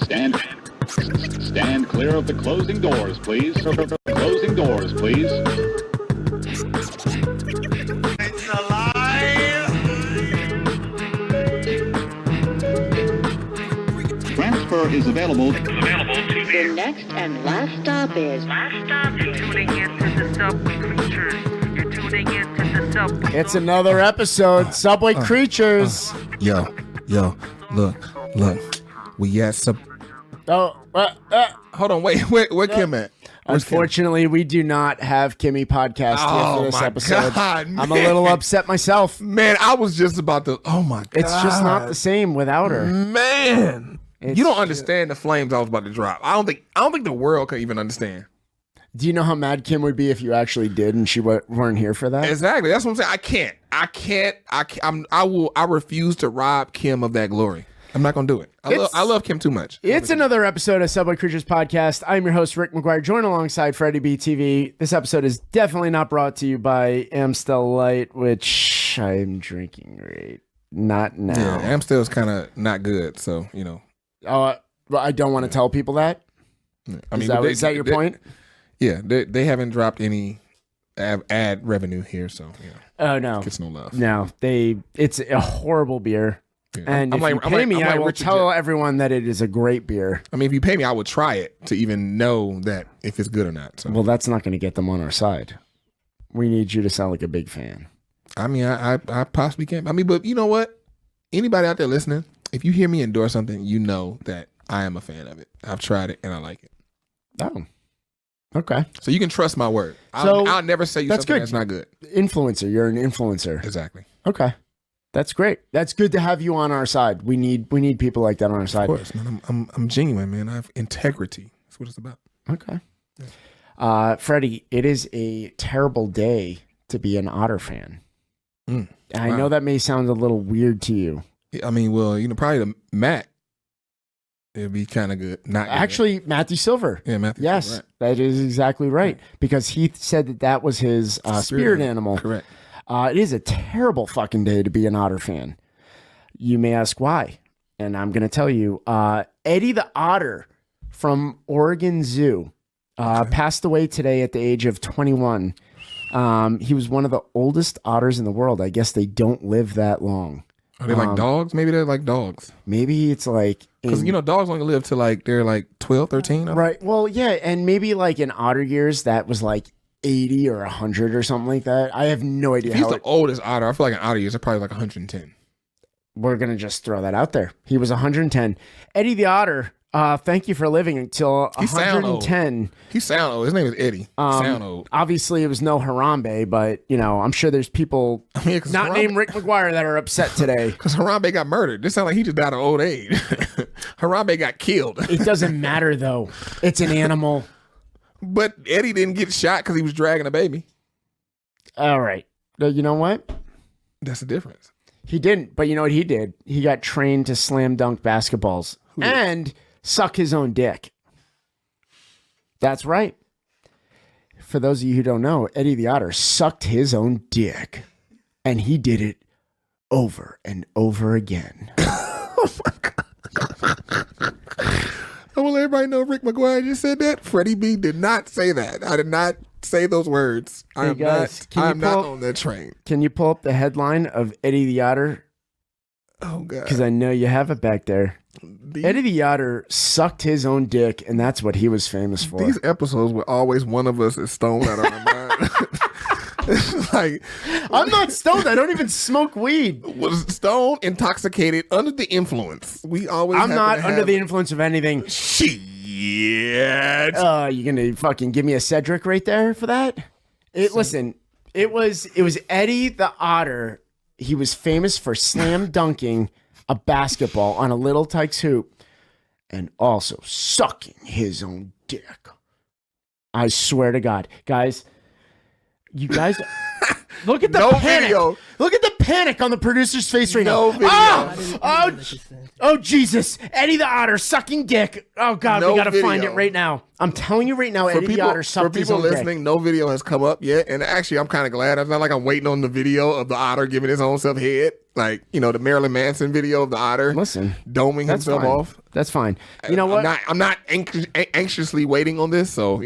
Stand clear of the closing doors, please. Closing doors, please. It's alive! Transfer is available. The next and last stop is... You're tuning into the SubwayCreatures. You're tuning into the Subway. It's another episode, Subway Creatures. Yo, look. We at Hold on, wait, where Kim at? Where's Unfortunately, we do not have Kimmy podcast here for this episode. God, I'm a little upset myself. Man, I was just about to. Oh my God, It's just not the same without her. Man, It's you don't understand the flames I was about to drop. I don't think the world could even understand. Do you know how mad Kim would be if you actually did and she weren't here for that? Exactly. That's what I'm saying. I refuse to rob Kim of that glory. I'm not gonna do it. I love Kim too much. It's another episode of Subway Creatures podcast. I'm your host, Rick McGuire, joined alongside Freddie BTV. This episode is definitely not brought to you by Amstel Light, which I'm drinking not now. Yeah, Amstel's kind of not good, so you know. But I don't want to tell people that. I mean, is that your point? Yeah, they haven't dropped any ad revenue here, so yeah. Oh no, it's no love. No, it's a horrible beer. Yeah. And if you pay me, I will tell everyone that it is a great beer. I mean, if you pay me, I would try it to even know that if it's good or not. So. Well, that's not going to get them on our side. We need you to sound like a big fan. I mean, I possibly can. I mean, but you know what? Anybody out there listening, if you hear me endorse something, you know that I am a fan of it. I've tried it and I like it. Oh, okay. So you can trust my word. I'll never say you something that's not good. Influencer. You're an influencer. Exactly. Okay. That's great. That's good to have you on our side. We need people like that on our side. Of course, man. I'm genuine, man. I have integrity. That's what it's about. Okay. Yeah. Freddie, it is a terrible day to be an Otter fan. I know that may sound a little weird to you. I mean, well, probably the Matt. It'd be kind of good. Not actually, Matthew Silver. Yeah, Matthew. Yes, Silver, right. That is exactly right. Because he said that was his spirit animal. Correct. It is a terrible fucking day to be an Otter fan. You may ask why, and I'm going to tell you. Eddie the Otter from Oregon Zoo passed away today at the age of 21. He was one of the oldest otters in the world. I guess they don't live that long. Are they like dogs? Maybe they're like dogs. Maybe it's like... Because, dogs only live till they're like 12, 13. Right. Well, yeah, and maybe like in otter years, that was like 80 or 100 or something like that. I have no idea. If he's the oldest otter, I feel like in otter years, they're probably like 110. We're going to just throw that out there. He was 110. Eddie the Otter, thank you for living until 110. He sound old. His name is Eddie. Sound old. Obviously, it was no Harambe, but, I'm sure there's people not named Rick McGuire that are upset today. Because Harambe got murdered. This sounds like he just died of old age. Harambe got killed. It doesn't matter, though. It's an animal. But Eddie didn't get shot because he was dragging a baby. All right. You know what? That's the difference. He didn't, but you know what he did? He got trained to slam dunk basketballs and suck his own dick. That's right. For those of you who don't know, Eddie the Otter sucked his own dick, and he did it over and over again. Oh my God. I want everybody to know Rick McGuire just said that. Freddie B did not say that. I did not say those words. I am not on that train. Can you pull up the headline of Eddie the Otter? Oh, God. Because I know you have it back there. Eddie the Otter sucked his own dick, and that's what he was famous for. These episodes were always one of us is stoned out of our mind. It's like, I'm not stoned. I don't even smoke weed. Was stoned, intoxicated, under the influence. I'm not under the influence of anything. Shit. You gonna fucking give me a Cedric right there for that? Listen, it was Eddie the Otter. He was famous for slam dunking a basketball on a Little Tikes hoop and also sucking his own dick. I swear to God. Guys, you guys... Look at the panic. Video. Look at the panic on the producer's face right no now. Video. Oh, Jesus. Eddie the Otter sucking dick. Oh, God, no we got to video. find it right now. I'm telling you right now, Eddie the Otter For sucked his people own listening, dick. no video has come up yet. And actually, I'm kind of glad. It's not like I'm waiting on the video of the otter giving his own self head. Like, the Marilyn Manson video of the otter. Listen, doming that's himself fine. off. That's fine. You know what? I'm not anxiously waiting on this. So,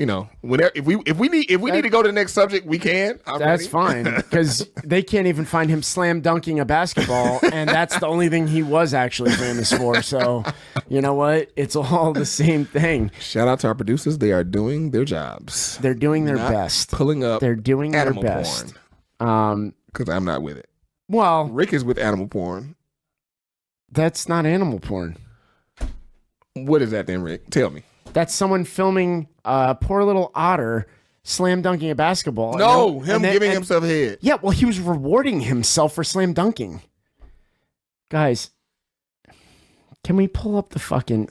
whenever if we need to go to the next subject, we can. That's fine, because they can't even find him slam dunking a basketball, and that's the only thing he was actually famous for. So, you know what? It's all the same thing. Shout out to our producers. They are doing their jobs. They're doing their Not best. Pulling up. They're doing their animal best. porn. Because I'm not with it. Well, Rick is with animal porn. that's not animal porn. What is that then, Rick? Tell me. That's someone filming a poor little otter slam dunking a basketball. No, and then- giving himself head. Yeah, well, he was rewarding himself for slam dunking. Guys, can we pull up the fucking...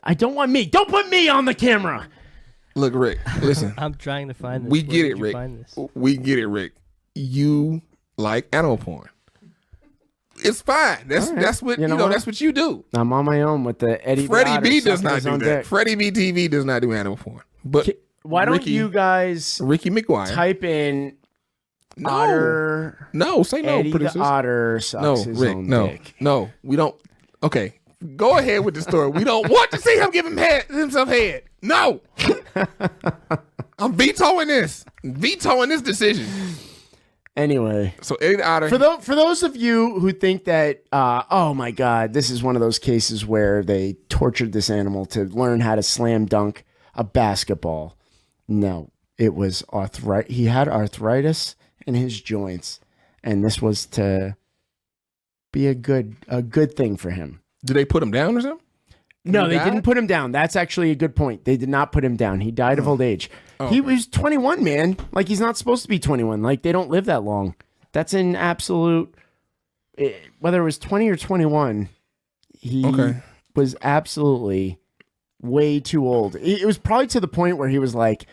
I don't want me. Don't put me on the camera. Look, Rick, listen. I'm trying to find this. We Where get did it, you Rick. find this? We get it, Rick. You like animal porn. It's fine. That's what that's what you do. I'm on my own with the Eddie. Freddie the B does sucking not his do own that. dick. Freddie B TV does not do animal porn. But Why don't Ricky- you guys Ricky McGuire. type in No. otter? No, say no, Eddie producers. the otter sucks No, his Rick, own no. dick. No, we don't. Okay, go ahead with the story. We don't want to see him give himself head. No. I'm vetoing this. Vetoing this decision. Anyway, So Eddie the Otter. for those of you who think that, oh my God, this is one of those cases where they tortured this animal to learn how to slam dunk a basketball. No, it was arthritis. He had arthritis in his joints, and this was to be a good thing for him. Did they put him down or something? No, He they died? didn't put him down. That's actually a good point. They did not put him down. He died of old age. He was 21, man. Like, he's not supposed to be 21. Like, they don't live that long. That's an absolute... Whether it was 20 or 21, he was absolutely way too old. It was probably to the point where he was like,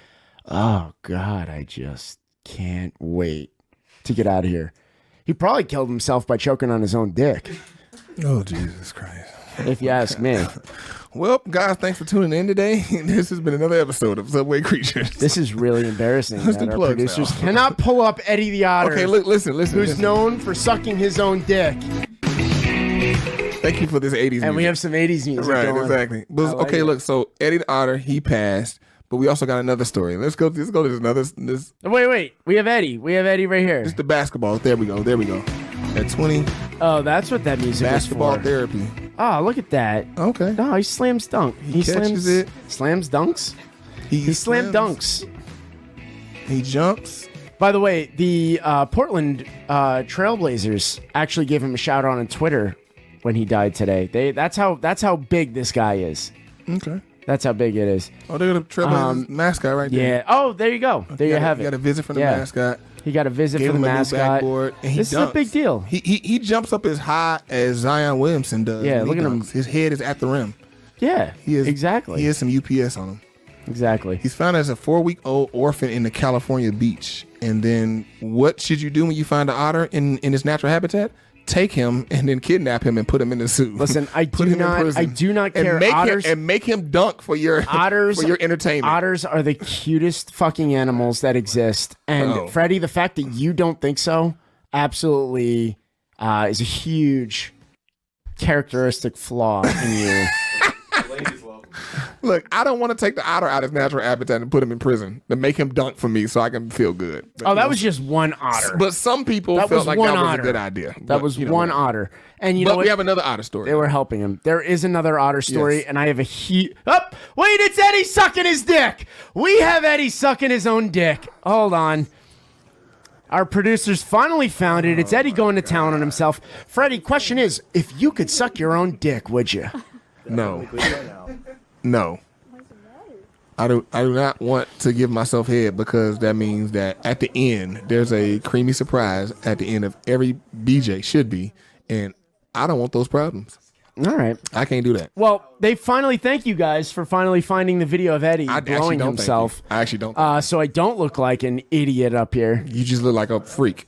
oh, God, I just can't wait to get out of here. He probably killed himself by choking on his own dick, Oh, Jesus Christ. if you ask me. Well, guys, thanks for tuning in today. This has been another episode of Subway Creatures. This is really embarrassing Let's that do our plugs producers now. cannot pull up Eddie the Otter, Okay, listen. who's known for sucking his own dick. Thank you for this 80s music. And we have some 80s music Right, going. exactly. But, I like okay, it. look, so Eddie the Otter, he passed, but we also got another story. Let's go to this Wait. We have Eddie. We have Eddie right here. It's the basketball. There we go. At 20, Oh, that's what that music basketball is for. therapy. Oh, look at that. Okay. Oh, he slams dunk. He catches slams it. Slams dunks? He slam slams, dunks. He jumps. By the way, the Portland Trailblazers actually gave him a shout out on Twitter when he died today. That's how big this guy is. Okay. That's how big it is. Oh, they're the Trailblazers mascot right there. Yeah. Oh, there you go. There you have it. You got a visit from the Yeah. mascot. He got a visit Gave for the him a new mascot. backboard, and he This is dunks. a big deal. He jumps up as high as Zion Williamson does. Yeah, when he look at him. dunks. His head is at the rim. Yeah. He is exactly. He has some UPS on him. Exactly. He's found as a 4-week-old orphan in the California beach. And then what should you do when you find an otter in his natural habitat? Take him and then kidnap him and put him in the zoo. Listen, I Put do him in not. prison. I do not care. And make him dunk for your Otters for your entertainment. Otters are the cutest fucking animals that exist. And Oh. Freddie, the fact that you don't think so, absolutely is a huge characteristic flaw in you. Look, I don't want to take the otter out of his natural habitat and put him in prison to make him dunk for me so I can feel good. Oh, that was just one otter. But some people That felt was like one that was otter. a good idea. That But, was you know, one whatever. otter. And you But know what? we have another otter story. They were helping him. There is another otter story, Yes. and I have a wait, it's Eddie sucking his dick. We have Eddie sucking his own dick. Hold on. Our producers finally found it. It's Eddie going to town on himself. Freddie, question is, if you could suck your own dick, would you? No. No. I do not want to give myself head because that means that at the end there's a creamy surprise at the end of every BJ should be, and I don't want those problems. All right. I can't do that. Well, they finally thank you guys for finally finding the video of Eddie I actually blowing don't thank himself. you. I actually don't. So I don't look like an idiot up here. You just look like a freak.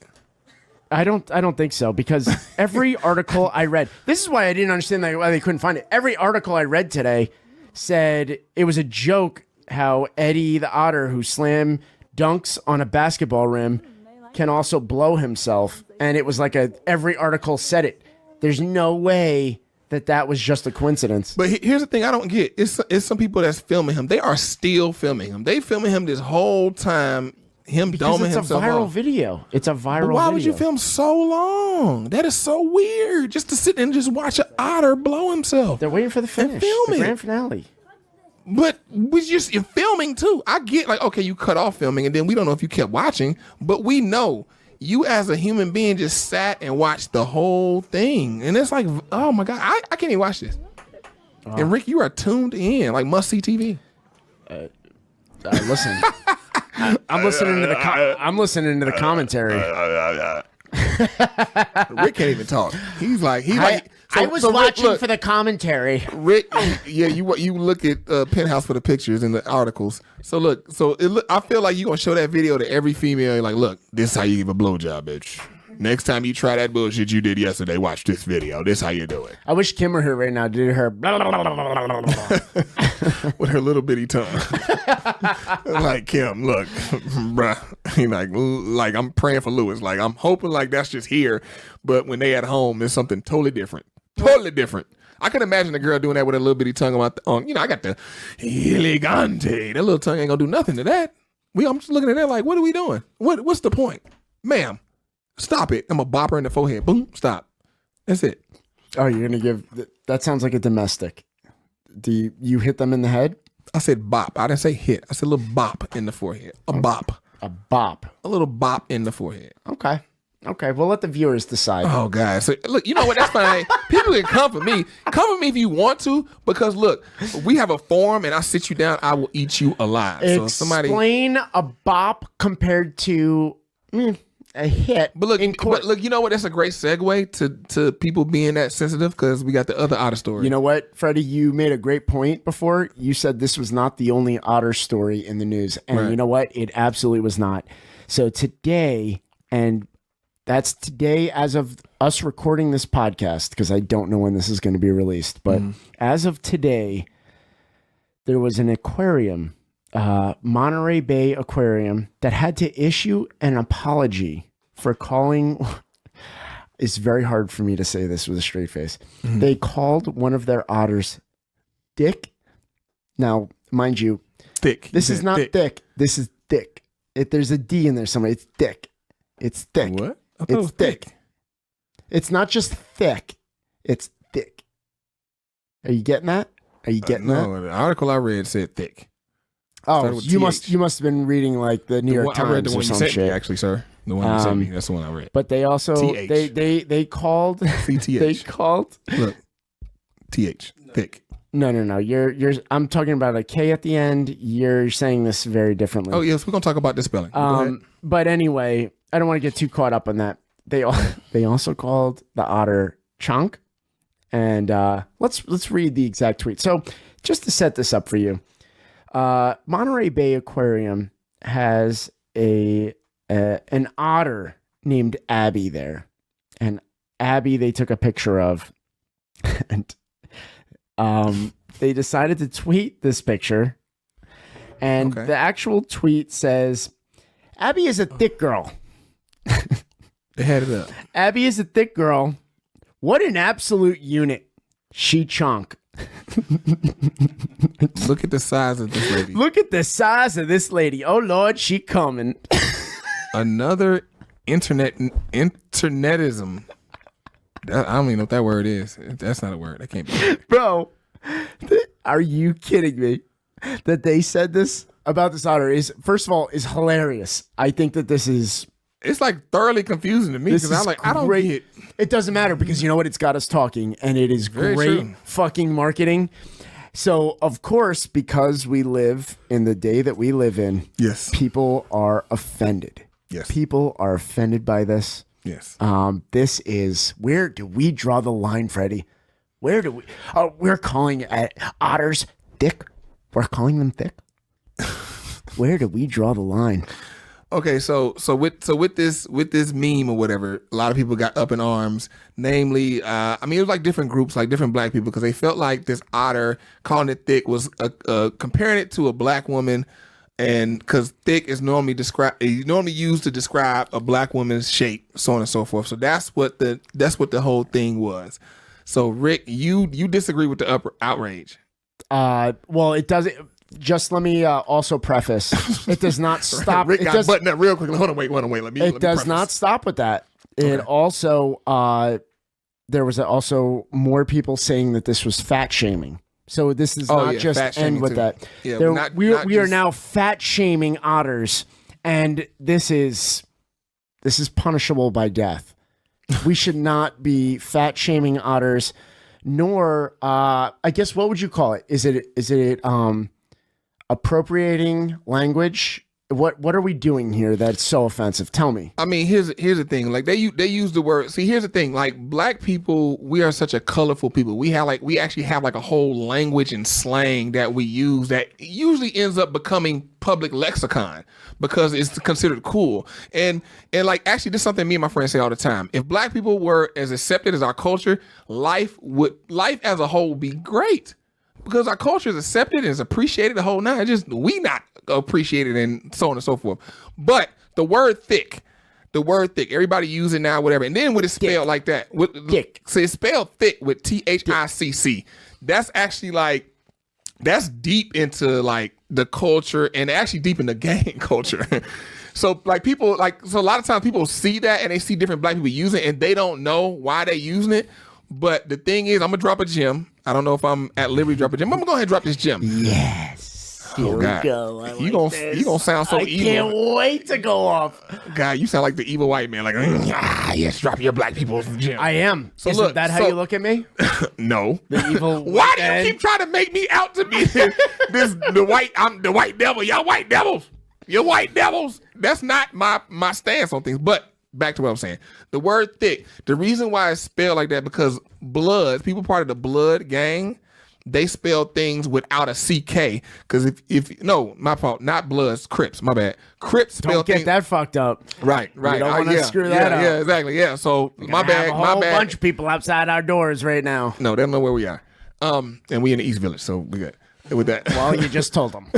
I don't think so, because every article I read, this is why I didn't understand why they couldn't find it. Every article I read today said it was a joke how Eddie the otter, who slam dunks on a basketball rim, can also blow himself. And it was like every article said it. There's no way that was just a coincidence. But here's the thing I don't get. It's some people that's filming him. They are still filming him. They filming him this whole time. Him doming himself. It's a viral video. It's a viral video. Why would you film so long? That is so weird. Just to sit and just watch an otter blow himself. They're waiting for the finish. The grand finale. But you're filming too. I get like, okay, you cut off filming and then we don't know if you kept watching, but we know you as a human being just sat and watched the whole thing. And it's like, oh my God, I can't even watch this. And Rick, you are tuned in, like must-see TV. Listen, I'm listening to the commentary. Rick can't even talk. I was watching for the commentary. Rick, yeah, you look at Penthouse for the pictures and the articles. So look, I feel like you're gonna show that video to every female. You're like, look, this is how you give a blowjob, bitch. Next time you try that bullshit you did yesterday, watch this video. This is how you do it. I wish Kim were here right now. Did her blah, blah, blah, blah, blah, blah. With her little bitty tongue. Like, Kim, look, bruh. Like I'm praying for Lewis. Like I'm hoping like that's just here, but when they at home, it's something totally different. Totally different. I can imagine a girl doing that with a little bitty tongue on. I got the elegante. That little tongue ain't gonna do nothing to that. I'm just looking at that like, what are we doing? What's the point, ma'am? Stop it. I'm gonna bop her in the forehead. Boom. Stop. That's it. Oh, you're gonna give that sounds like a domestic. Do you hit them in the head? I said bop. I didn't say hit. I said a little bop in the forehead. A bop. A bop. A little bop in the forehead. Okay. We'll let the viewers decide. Oh, guys. So, look, you know what? That's fine. People can come for me. Come for me if you want to, because look, we have a forum and I sit you down, I will eat you alive. Explain a bop compared to a hit. But look, you know what? That's a great segue to people being that sensitive, because we got the other otter story. You know what, Freddie? You made a great point before. You said this was not the only otter story in the news. And right. You know what? It absolutely was not. So today, and that's today as of us recording this podcast, because I don't know when this is going to be released. But as of today, there was an aquarium, Monterey Bay Aquarium, that had to issue an apology for calling. It's very hard for me to say this with a straight face. They called one of their otters Dick. Now, mind you, thick. This is not thick. This is thick. There's a D in there somewhere. It's thick. It's thick. What? It's thick. It's not just thick. It's thick. Are you getting that? Are you getting that? No, the article I read said thick. Oh, you must have been reading like the New York Times I read the one or some you sent shit. me, actually, sir. The one you sent me. That's the one I read. But they also they called CTH. They called look TH thick. No. You're I'm talking about a K at the end. You're saying this very differently. Oh yes, we're gonna talk about the spelling. But anyway, I don't want to get too caught up on that. They also called the otter Chunk, and let's read the exact tweet. So just to set this up for you, Monterey Bay Aquarium has an otter named Abby there, and Abby they took a picture of, and they decided to tweet this picture, and the actual tweet says, "Abby is a thick girl." They had it up. Abby is a thick girl. What an absolute unit. She chunk. Look at the size of this lady. Look at the size of this lady. Oh Lord, she coming. Another internetism. I don't even know what that word is. That's not a word. That can't be. Bro, are you kidding me? That they said this about this otter is, first of all, is hilarious. I think that this is... It's like thoroughly confusing to me, because I'm like, I don't get... It doesn't matter, because you know what? It's got us talking, and it is great fucking marketing. So, of course, because we live in the day that we live in, yes, people are offended. Yes. People are offended by this. Yes. This is... Where do we draw the line, Freddie? Where do we... Oh, we're calling otters thick. We're calling them thick. Where do we draw the line? Okay, so with this meme or whatever, a lot of people got up in arms. Namely, I mean, it was like different groups, like different black people, because they felt like this otter calling it thick was comparing it to a black woman, and because thick is normally used to describe a black woman's shape, so on and so forth. So that's what the whole thing was. So Rick, you disagree with the outrage? Well, it doesn't. Just let me also preface: it does not stop. Rick got buttoned up real quickly. Hold on, wait. It does not stop with that. Okay. It also there was also more people saying that this was fat shaming. So this does not just end with that. Yeah, we are now fat shaming otters, and this is punishable by death. We should not be fat shaming otters, nor I guess what would you call it? Is it appropriating language? What are we doing here that's so offensive? Tell me. I mean, here's the thing. Like they use the word. See, here's the thing. Like black people, we are such a colorful people. We actually have like a whole language and slang that we use that usually ends up becoming public lexicon because it's considered cool. And like actually, this is something me and my friends say all the time. If black people were as accepted as our culture, life as a whole would be great. Because our culture is accepted and is appreciated the whole nine. Just we not appreciated and so on and so forth. But the word thick, everybody use it now, whatever. And then when it's spelled like that, thick. So it's spelled thick with THICC. That's actually like, that's deep into like the culture and actually deep in the gang culture. So like people so a lot of times people see that and they see different black people use it and they don't know why they're using it. But the thing is, I'm gonna drop a gem. I don't know if I'm at liberty to drop a gem. I'm gonna go ahead and drop this gem. Yes. Here we go. You gonna sound so evil. I can't wait to go off. God, you sound like the evil white man. Like, yes, drop your black people's gem. I am. So Isn't that how you look at me? No. The evil. Why do you keep trying to make me out to be I'm the white devil. Y'all white devils. You're white devils. That's not my stance on things. But back to what I'm saying. The word thick, the reason why it's spelled like that, because people part of the blood gang, they spell things without a CK. Because no, my fault, not Bloods, Crips, my bad. Crips spell Don't get things, that fucked up. Right. You don't want to screw that up. Yeah, exactly. Yeah, so my bad. A whole bunch of people outside our doors right now. No, they don't know where we are. And we in the East Village, so we good with that. Well, you just told them.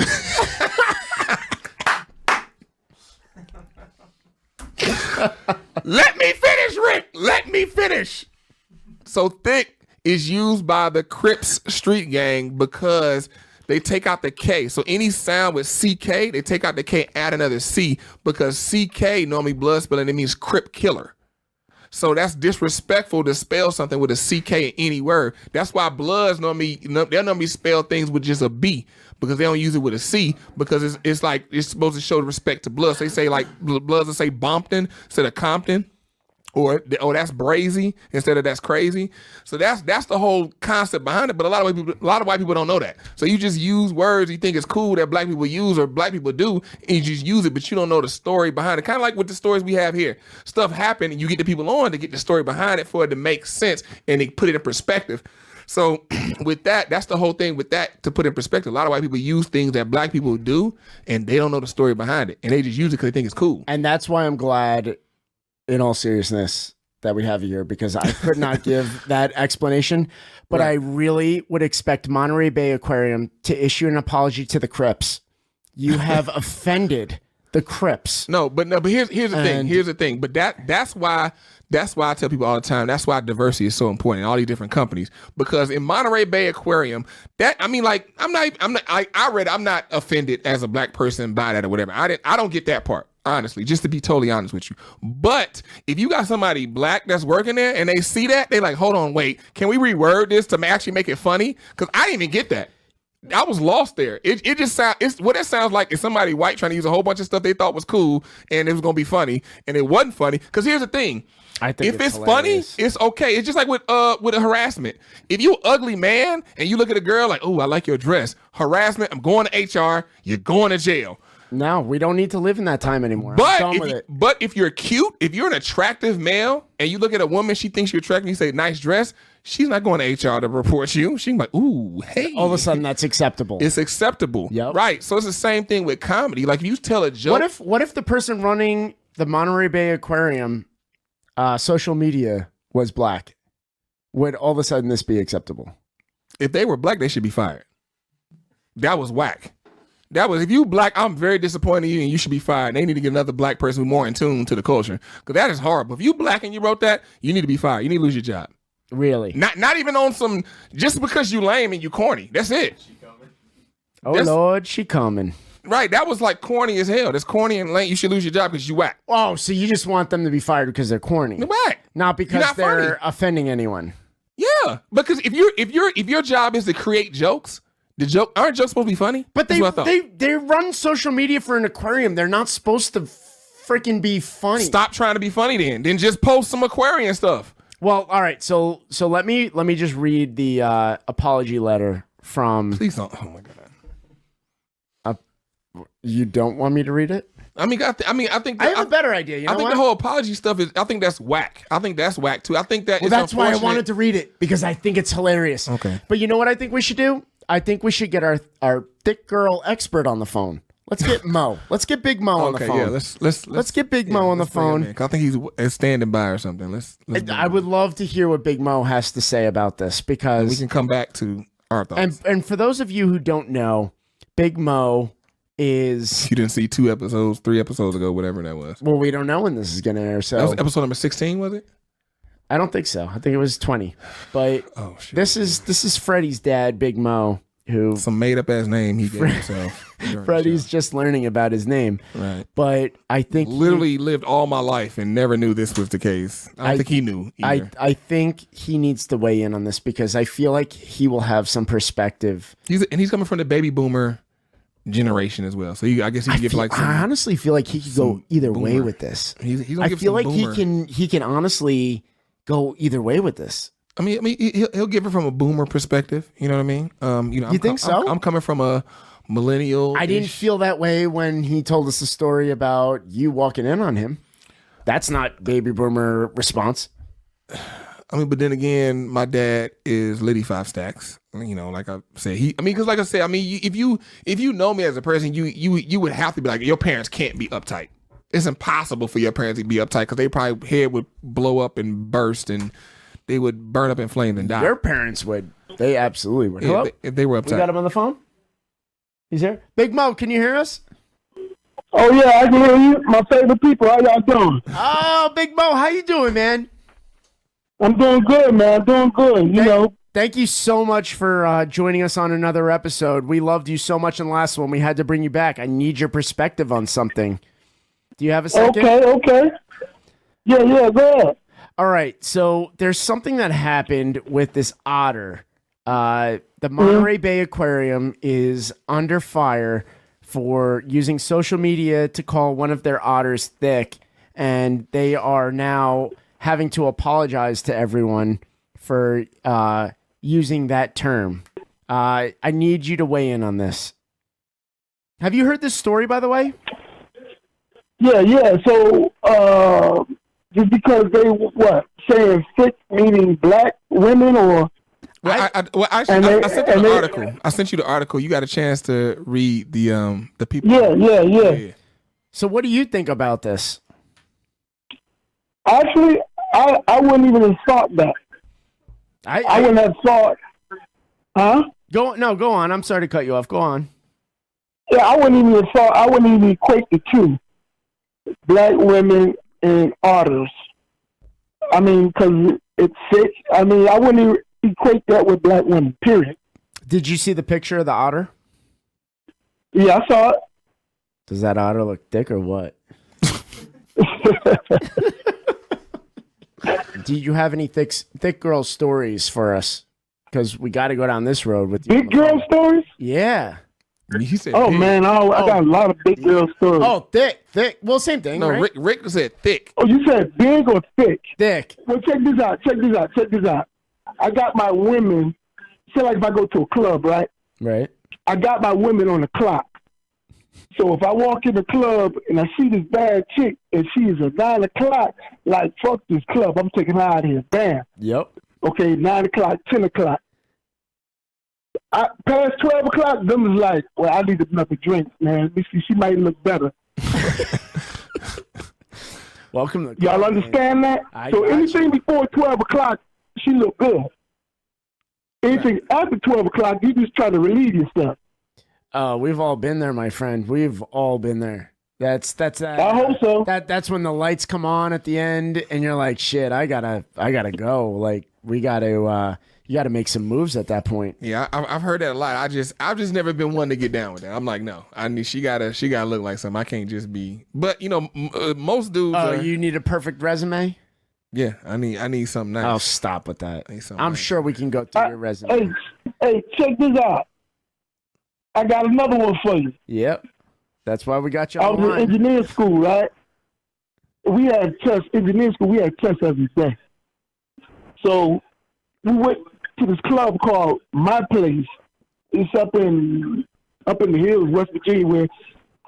Let me finish, Rick. Let me finish. So thick is used by the Crips street gang because they take out the K. So any sound with CK, they take out the K, add another C, because CK normally blood spelling, it means Crip killer. So that's disrespectful to spell something with a CK in any word. That's why Bloods they'll normally spell things with just a B, because they don't use it with a C, because it's like it's supposed to show respect to Bloods. They say like Bloods will say Bompton instead of Compton, or that's brazy instead of that's crazy. So that's the whole concept behind it. But a lot of white people don't know that. So you just use words you think is cool that black people use or black people do, and you just use it, but you don't know the story behind it. Kind of like with the stories we have here. Stuff happened, and you get the people on to get the story behind it for it to make sense and they put it in perspective. So with that, that's the whole thing with that, to put in perspective. A lot of white people use things that black people do, and they don't know the story behind it, and they just use it because they think it's cool. And that's why I'm glad, in all seriousness, that we have you here, because I could not give that explanation, but right. I really would expect Monterey Bay Aquarium to issue an apology to the Crips. You have offended the Crips. But here's the thing. But that's why I tell people all the time, that's why diversity is so important in all these different companies. Because in Monterey Bay Aquarium, I'm not offended as a black person by that or whatever. I don't get that part, honestly, just to be totally honest with you. But if you got somebody black that's working there and they see that, they like, hold on, wait, can we reword this to actually make it funny? Because I didn't even get that. I was lost there. It just what it sounds like is somebody white trying to use a whole bunch of stuff they thought was cool and it was gonna be funny, and it wasn't funny. Because here's the thing. I think if it's funny, it's okay. It's just like with a harassment. If you ugly man and you look at a girl like, oh, I like your dress, harassment, I'm going to HR, you're going to jail. No, we don't need to live in that time anymore. I'm done with it. But if you're cute, if you're an attractive male and you look at a woman, she thinks you're attractive, you say, nice dress, she's not going to HR to report you. She's like, ooh, hey. All of a sudden, that's acceptable. It's acceptable. Yep. Right. So it's the same thing with comedy. Like, if you tell a joke. What if the person running the Monterey Bay Aquarium social media was black? Would all of a sudden this be acceptable? If they were black, they should be fired. That was whack. If you black, I'm very disappointed in you and you should be fired. They need to get another black person who's more in tune to the culture. Because that is horrible. If you black and you wrote that, you need to be fired. You need to lose your job. Really? Not even on some, just because you lame and you corny. That's it. Lord, she coming. Right. That was like corny as hell. That's corny and lame. You should lose your job because you whack. Oh, so you just want them to be fired because they're corny. They're whack. Not because they're funny. offending anyone. Yeah. Because if your job is to create jokes, aren't jokes supposed to be funny? But they run social media for an aquarium. They're not supposed to freaking be funny. Stop trying to be funny then just post some aquarium stuff. Well, all right. So let me just read the apology letter from. Please don't. Oh my god. You don't want me to read it? I think I have a better idea. You know I think what? the whole apology stuff is. I think that's whack. I think that's whack too. I think that. Well, that's why I wanted to read it because I think it's hilarious. Okay. But you know what I think we should do? I think we should get our thick girl expert on the phone. Let's get Mo. Let's get Big Mo on the phone. Yeah, let's get Big Mo on the phone. I think he's standing by or something. Let's I would love to hear what Big Mo has to say about this because we can come back to our thoughts. And for those of you who don't know, Big Mo is. You didn't see 3 episodes ago, whatever that was. Well, we don't know when this is going to air. So that was episode number 16, was it? I don't think so. I think it was 20. But this is Freddie's dad, Big Mo, who some made up ass name he gave himself. Freddie's just learning about his name. Right. But I think literally lived all my life and never knew this was the case. I don't think he knew either. I think he needs to weigh in on this because I feel like he will have some perspective. He's coming from the baby boomer generation as well. So I guess he can give like some, I honestly feel like he could go either way with this. I feel like he can honestly go either way with this. I mean, he'll give it from a boomer perspective. You know what I mean? You think so? I'm coming from a millennial. I didn't feel that way when he told us the story about you walking in on him. That's not baby boomer response. I mean, but then again, my dad is Liddy 5 stacks. You know, like I said, because like I said, if you know me as a person, you would have to be like, your parents can't be uptight. It's impossible for your parents to be uptight because they probably head would blow up and burst and they would burn up in flames and die. Their parents would. They absolutely would. Hello? If they were uptight. We got him on the phone? He's here? Big Mo, can you hear us? Oh, yeah, I can hear you. My favorite people. How y'all doing? Oh, Big Mo, how you doing, man? I'm doing good, man. Doing good, Thank you so much for joining us on another episode. We loved you so much in the last one. We had to bring you back. I need your perspective on something. Do you have a second? Okay. Yeah, go ahead. All right, so there's something that happened with this otter. The Monterey Bay Aquarium is under fire for using social media to call one of their otters thick, and they are now having to apologize to everyone for using that term. I need you to weigh in on this. Have you heard this story, by the way? Yeah. So, just because they saying thick meaning black women or? Well, I sent you the article. I sent you the article. You got a chance to read the people. Yeah. So, what do you think about this? Actually, I wouldn't even have thought that. I wouldn't have thought. Huh? Go on. I'm sorry to cut you off. Go on. Yeah, I wouldn't even equate the two, black women and otters. I mean, because it's sick. I mean, I wouldn't equate that with black women, period. Did you see the picture of the otter? Yeah, I saw it. Does that otter look thick or what? Do you have any thick girl stories for us? Because we got to go down this road with you. Big girl stories? Yeah. He said big. Man, I got a lot of big girl stories. Oh, thick. Well, same thing. No, right? Rick said thick. Oh, you said big or thick? Thick. Well, check this out. I got my women. Say like if I go to a club, right? Right. I got my women on the clock. So if I walk in the club and I see this bad chick and she is at 9 o'clock, like, fuck this club, I'm taking her out of here. Bam. Yep. Okay, 9 o'clock, 10 o'clock. Past 12 o'clock, them is like, well, I need another drink, man. She might look better. Welcome to the Y'all club, understand man. that? So anything before 12 o'clock, she look good. Anything after 12 o'clock, you just try to relieve yourself. We've all been there, my friend. We've all been there. That's I hope so. That's when the lights come on at the end, and you're like, shit, I gotta go. Like, you gotta make some moves at that point. Yeah, I've heard that a lot. I've just never been one to get down with that. I'm like, no, she gotta look like something. I can't just be. But most dudes. You need a perfect resume. Yeah, I need something nice. I'll stop with that. I'm nice. sure we can go through your resume. Hey, check this out. I got another one for you. Yep. That's why we got you I on was the line. in engineering school, right? We had tests, engineering school, we had tests every day. So we went to this club called My Place. It's up in the hills, West Virginia, where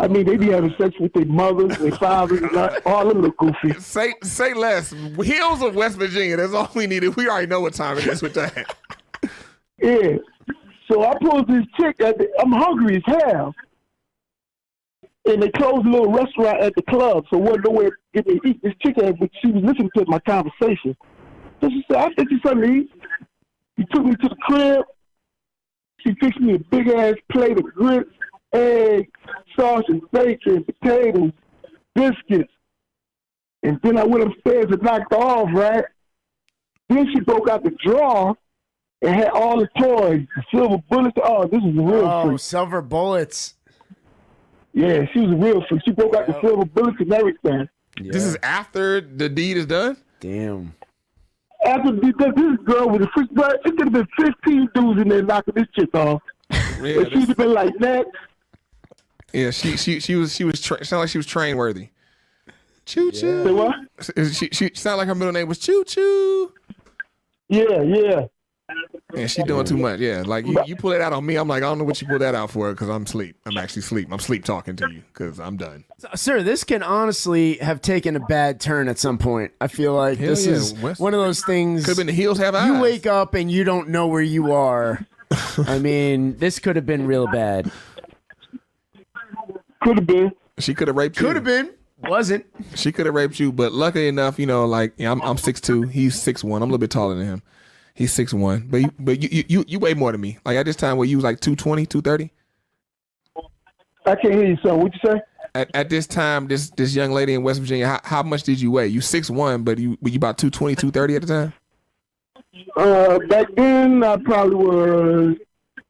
they be having sex with their mothers, their fathers, and all them look goofy. Say less. Hills of West Virginia, that's all we needed. We already know what time it is with that. Yeah. So I pulled this chick. I'm hungry as hell. And they closed a little restaurant at the club, so wasn't nowhere to get me to eat. This chick, she was listening to my conversation. So she said, I think you something to eat. She took me to the crib. She fixed me a big-ass plate of grits, eggs, sausage, bacon, potatoes, biscuits. And then I went upstairs and knocked her off, right? Then she broke out the drawer and had all the toys, the silver bullets. Oh, this is a real freak. Silver bullets. Yeah, she was a real freak. She broke out the silver bullets and everything. Yeah. This is after the deed is done? Damn. After this girl with a freak, but it could have been 15 dudes in there knocking this chick off. Yeah, and she'd have been like, next. Yeah, she was sounded like she was train worthy. Choo choo. Say what? She sounded like her middle name was Choo Choo. Yeah. Yeah, she doing too much. Yeah, like you pull it out on me. I'm like, I don't know what you pulled that out for because I'm asleep. I'm actually asleep. I'm sleep talking to you because I'm done. Sir, this can honestly have taken a bad turn at some point. I feel like this is one of those things. Could have been the heels have eyes. You wake up and you don't know where you are. I mean, this could have been real bad. Could have been. She could have raped you. Could have been. Wasn't. She could have raped you, but luckily enough, I'm 6'2". He's 6'1". I'm a little bit taller than him. He's 6'1", but you weigh more than me. Like at this time, where you was like 220, 230. I can't hear you, son. What you say? At this time, this young lady in West Virginia, how much did you weigh? You 6'1", but you about 220, 230 at the time. Back then, I probably was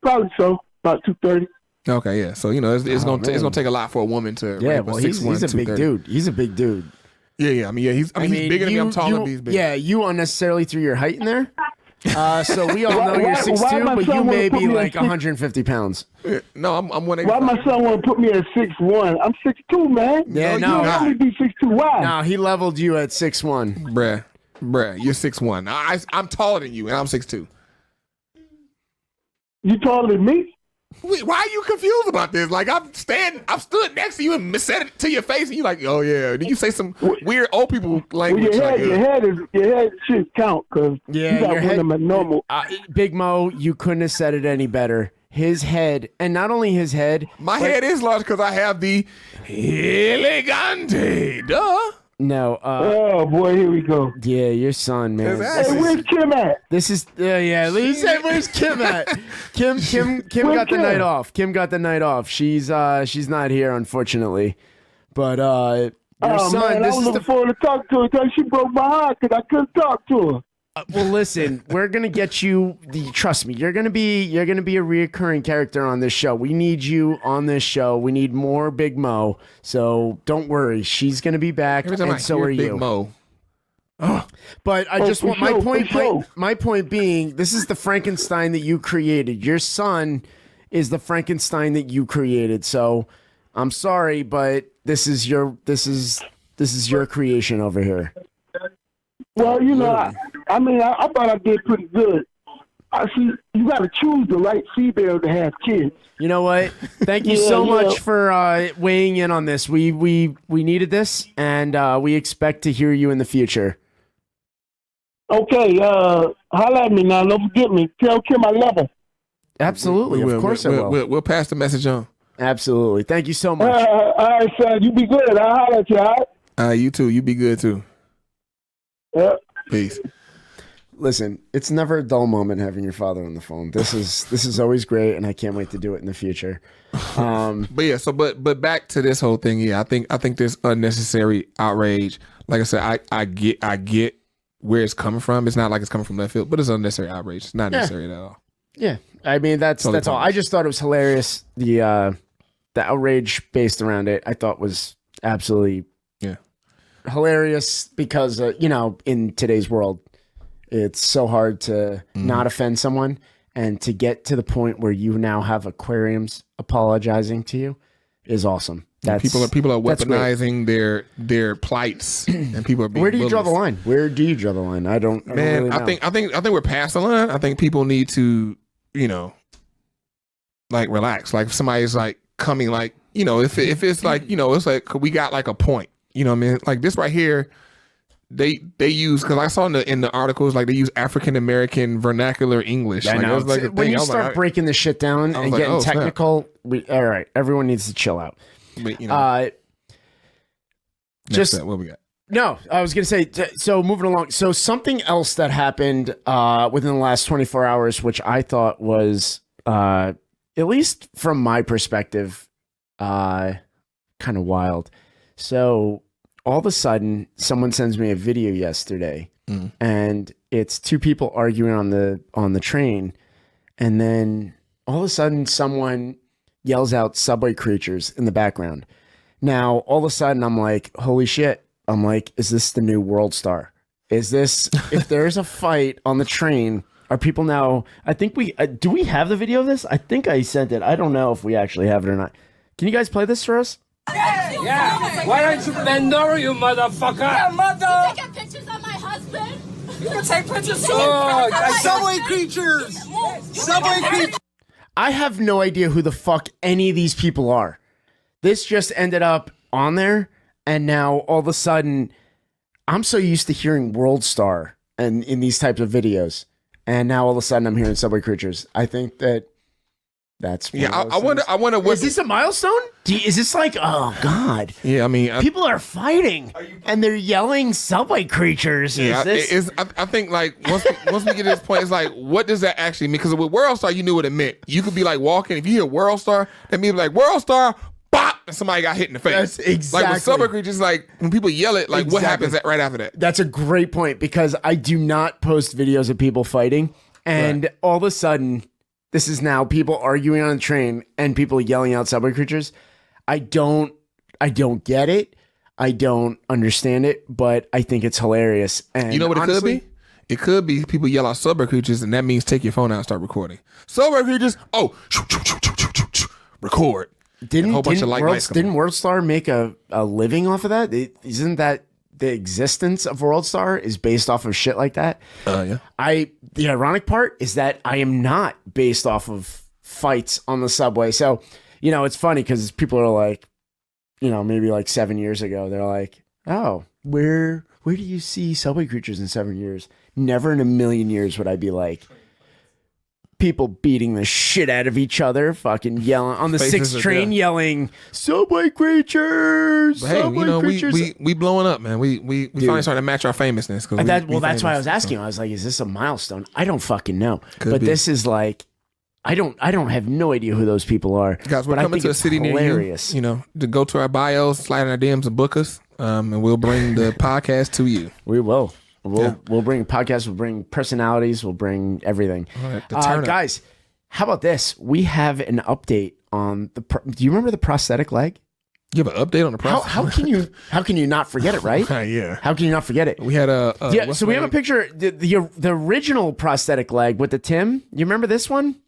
about 230. Okay, yeah. So it's gonna take a lot for a woman to. Yeah, rape well, a he's a big dude. He's a big dude. Yeah. He's bigger than me. I'm taller, but he's big. Yeah, you unnecessarily threw your height in there. So we all know you're 6'2", but you may be like 150 pounds. No, I'm 185. Why my son want to put me at 6'1"? I'm 6'2", man. Yeah, no. You only be 6'2". Why? No, he leveled you at 6'1". Bruh, you're 6'1". I'm taller than you, and I'm 6'2". You taller than me? Wait, why are you confused about this? Like I've stood next to you and said it to your face, and you like, oh yeah. Did you say some weird old people language? Well, your head should count because you got them at normal. Big Mo, you couldn't have said it any better. His head, and not only his head. My head is large because I have the elegante. Duh. No. Oh boy, here we go. Yeah, your son, man. Hey, where's Kim at? This is He said, "Where's Kim at?" Kim got the night off. Kim got the night off. She's not here, unfortunately. But your son. Man, I was looking forward to talk to her because she broke my heart because I couldn't talk to her. Well, listen, we're gonna get you. Trust me, you're gonna be a reoccurring character on this show. We need you on this show. We need more Big Mo. So don't worry, she's gonna be back, and so are you. Big Mo. Oh. But I just want my point being, this is the Frankenstein that you created. Your son is the Frankenstein that you created. So I'm sorry, but this is your creation over here. Well, I thought I did pretty good. I see you got to choose the right female to have kids. You know what? Thank you so much for weighing in on this. We needed this, and we expect to hear you in the future. Okay, holla at me now. Don't forget me. Tell Kim I love her. Absolutely, of course I will. We'll pass the message on. Absolutely. Thank you so much. All right, son. You be good. I'll holla at you, all right? You too. You be good too. Yep. Peace. Listen, it's never a dull moment having your father on the phone. This is always great, and I can't wait to do it in the future. But back to this whole thing. Yeah, I think there's unnecessary outrage. Like I said, I get where it's coming from. It's not like it's coming from left field, but it's unnecessary outrage. It's not necessary at all. Yeah, I mean that's all. I just thought it was hilarious. The outrage based around it, I thought was absolutely hilarious because in today's world, it's so hard to not offend someone, and to get to the point where you now have aquariums apologizing to you is awesome. People are weaponizing their plights, and people are being Where do you draw bullies. the line? Where do you draw the line? I don't really know. I think we're past the line. I think people need to, like relax. Like if somebody's like coming, like if it's like it's like we got like a point. You know what I mean? Like this right here. They use, because I saw in the articles, like they use African American vernacular English. I know. Like when you start breaking this shit down and getting technical, all right, everyone needs to chill out. But, what we got? No, I was going to say, so moving along. So something else that happened within the last 24 hours, which I thought was, at least from my perspective, kind of wild. So all of a sudden, someone sends me a video yesterday, and it's two people arguing on the train, and then all of a sudden, someone yells out SubwayCreatures in the background. Now, all of a sudden, I'm like, holy shit. I'm like, is this the new World Star? Is this, if there's a fight on the train, are people now, I think do we have the video of this? I think I sent it. I don't know if we actually have it or not. Can you guys play this for us? Yeah. Why don't you bend over, you motherfucker? Yeah, mother. You taking pictures of my husband? You can take pictures too. SubwayCreatures. SubwayCreatures. I have no idea who the fuck any of these people are. This just ended up on there, and now all of a sudden, I'm so used to hearing World Star and in these types of videos, and now all of a sudden I'm hearing SubwayCreatures. I think that's I wonder what is this a milestone? Is this like, oh god? Yeah, I mean, people are fighting and they're yelling SubwayCreatures. Yeah, I think like once we get to this point, it's like, what does that actually mean? Because with World Star, you knew what it meant. You could be like walking. If you hear World Star, that means like World Star, bop, and somebody got hit in the face. That's exactly. Like with SubwayCreatures, like when people yell it, like what happens right after that? That's a great point, because I do not post videos of people fighting, and all of a sudden, this is now people arguing on a train and people yelling out SubwayCreatures. I don't get it. I don't understand it, but I think it's hilarious. And you know what honestly, it could be? It could be people yell out SubwayCreatures, and that means take your phone out and start recording. SubwayCreatures, record. Didn't Didn't World Star make a living off of that? Isn't that the existence of World Star is based off of shit like that? Yeah. The ironic part is that I am not based off of fights on the subway. So, it's funny because people are like, maybe like 7 years ago, they're like, oh, where do you see SubwayCreatures in 7 years? Never in a million years would I be like, people beating the shit out of each other, fucking yelling on the 6th train, yelling SubwayCreatures. But hey, we blowing up, man. We finally starting to match our famousness. That's why I was asking. I was like, is this a milestone? I don't fucking know. This is like, I don't have no idea who those people are. Guys, we're coming to a city hilarious. near you. To go to our bios, slide in our DMs and book us, and we'll bring the podcast to you. We will. We'll bring podcasts, we'll bring personalities, we'll bring everything. All right, guys, how about this? We have an update on do you remember the prosthetic leg? You have an update on the prosthetic? How can you not forget it, right? Yeah. How can you not forget it? We had so we have a picture, the original prosthetic leg with the Tim. You remember this one?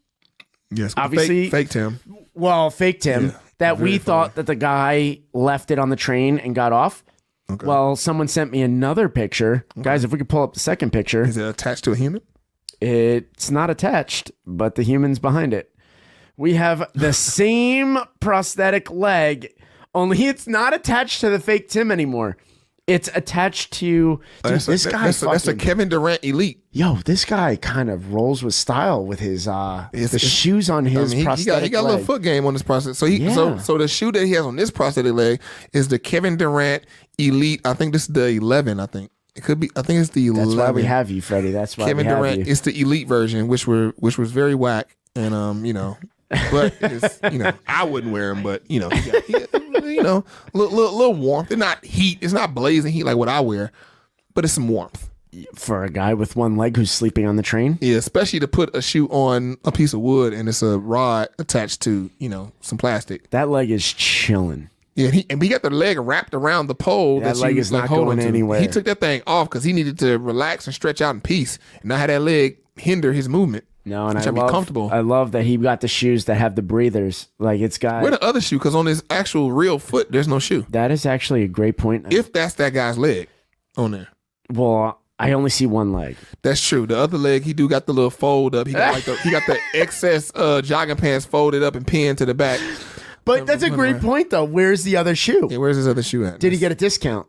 Yes. Obviously. Fake Tim. Well, fake Tim. Yeah, that we thought that the guy left it on the train and got off. Okay. Well, someone sent me another picture. Okay. Guys, if we could pull up the second picture. Is it attached to a human? It's not attached, but the human's behind it. We have the same prosthetic leg, only it's not attached to the fake Tim anymore. It's attached to that's a Kevin Durant elite. Yo, this guy kind of rolls with style with his the shoes on his prosthetic he got a little foot game on this prosthetic. So the shoe that he has on this prosthetic leg is the Kevin Durant elite. I think this is the 11. I think it could be. I think it's the 11. That's why we have you, Freddie. That's why Kevin we have Durant. you. It's the elite version, which was very whack, and but it's, I wouldn't wear them, but little warmth. They're not heat. It's not blazing heat like what I wear, but it's some warmth for a guy with one leg who's sleeping on the train. Yeah, especially to put a shoe on a piece of wood and it's a rod attached to some plastic. That leg is chilling. Yeah, he got the leg wrapped around the pole. That leg is not going anywhere. He took that thing off because he needed to relax and stretch out in peace, and not have that leg hinder his movement. No, and I love that he got the shoes that have the breathers. Like it's got. Where the other shoe? Because on his actual real foot, there's no shoe. That is actually a great point. If that's that guy's leg on there. Well, I only see one leg. That's true. The other leg, he got the little fold up. He got the excess jogging pants folded up and pinned to the back. But that's a great point, though. Where's the other shoe? Yeah, where's his other shoe at? Did he get a discount?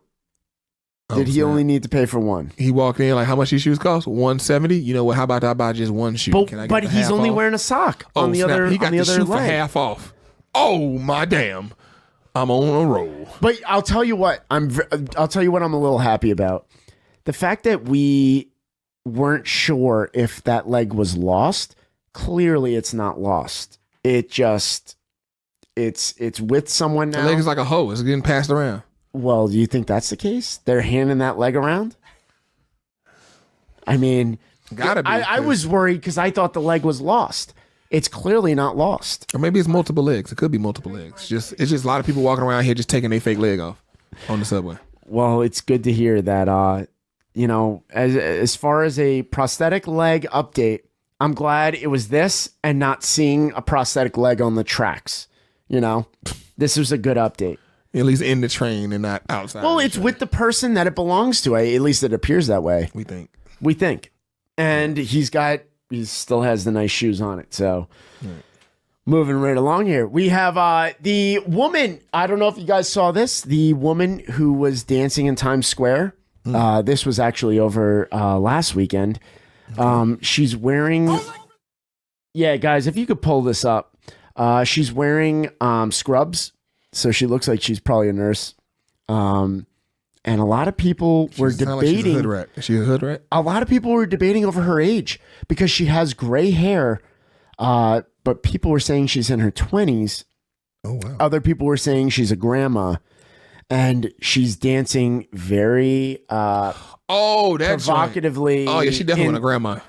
Did he only need to pay for one? He walked in like, how much these shoes cost? $170. You know what? How about I buy just one shoe? But he's only wearing a sock on the other. He got the shoe leg. for half off. Oh my damn! I'm on a roll. But I'll tell you what. I'll tell you what. I'm a little happy about the fact that we weren't sure if that leg was lost. Clearly, it's not lost. It just it's with someone now. The leg is like a hoe. It's getting passed around. Well, do you think that's the case? They're handing that leg around? I mean, gotta be. I was worried because I thought the leg was lost. It's clearly not lost. Or maybe it's multiple legs. It could be multiple legs. It's just a lot of people walking around here just taking their fake leg off on the subway. Well, it's good to hear that. As far as a prosthetic leg update, I'm glad it was this and not seeing a prosthetic leg on the tracks. This was a good update. At least in the train and not outside. Well, it's with the person that it belongs to. At least it appears that way. We think. And he still has the nice shoes on it. So moving right along here. We have the woman. I don't know if you guys saw this. The woman who was dancing in Times Square. This was actually over last weekend. She's wearing... Yeah, guys, if you could pull this up. She's wearing scrubs. So she looks like she's probably a nurse. And a lot of people were debating. Like she's a hood rat. Is she a hood rat? A lot of people were debating over her age because she has gray hair. But people were saying she's in her 20s. Oh, wow. Other people were saying she's a grandma. And she's dancing very provocatively. Oh, yeah, she definitely went a grandma.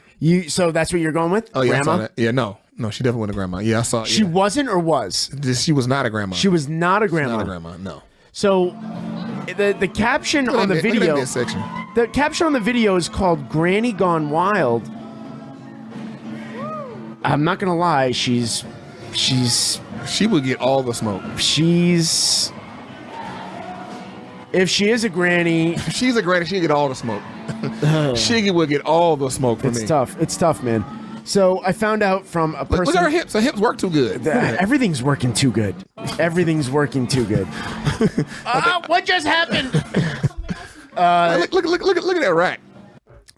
So that's what you're going with? Oh, yeah, grandma? I saw that. Yeah, no, she definitely went a grandma. Yeah, I saw it. She wasn't or was? She was not a grandma. She was not a grandma. Not a grandma, no. So the caption on the video, the caption on the video is called "Granny Gone Wild." I'm not gonna lie, she would get all the smoke. If she is a granny, if she's a granny, she'd get all the smoke. She would get all the smoke from me. It's tough, man. So I found out from a person. Look at her hips. Her hips work too good. Everything's working too good. Everything's working too good. What just happened? Look at that rack.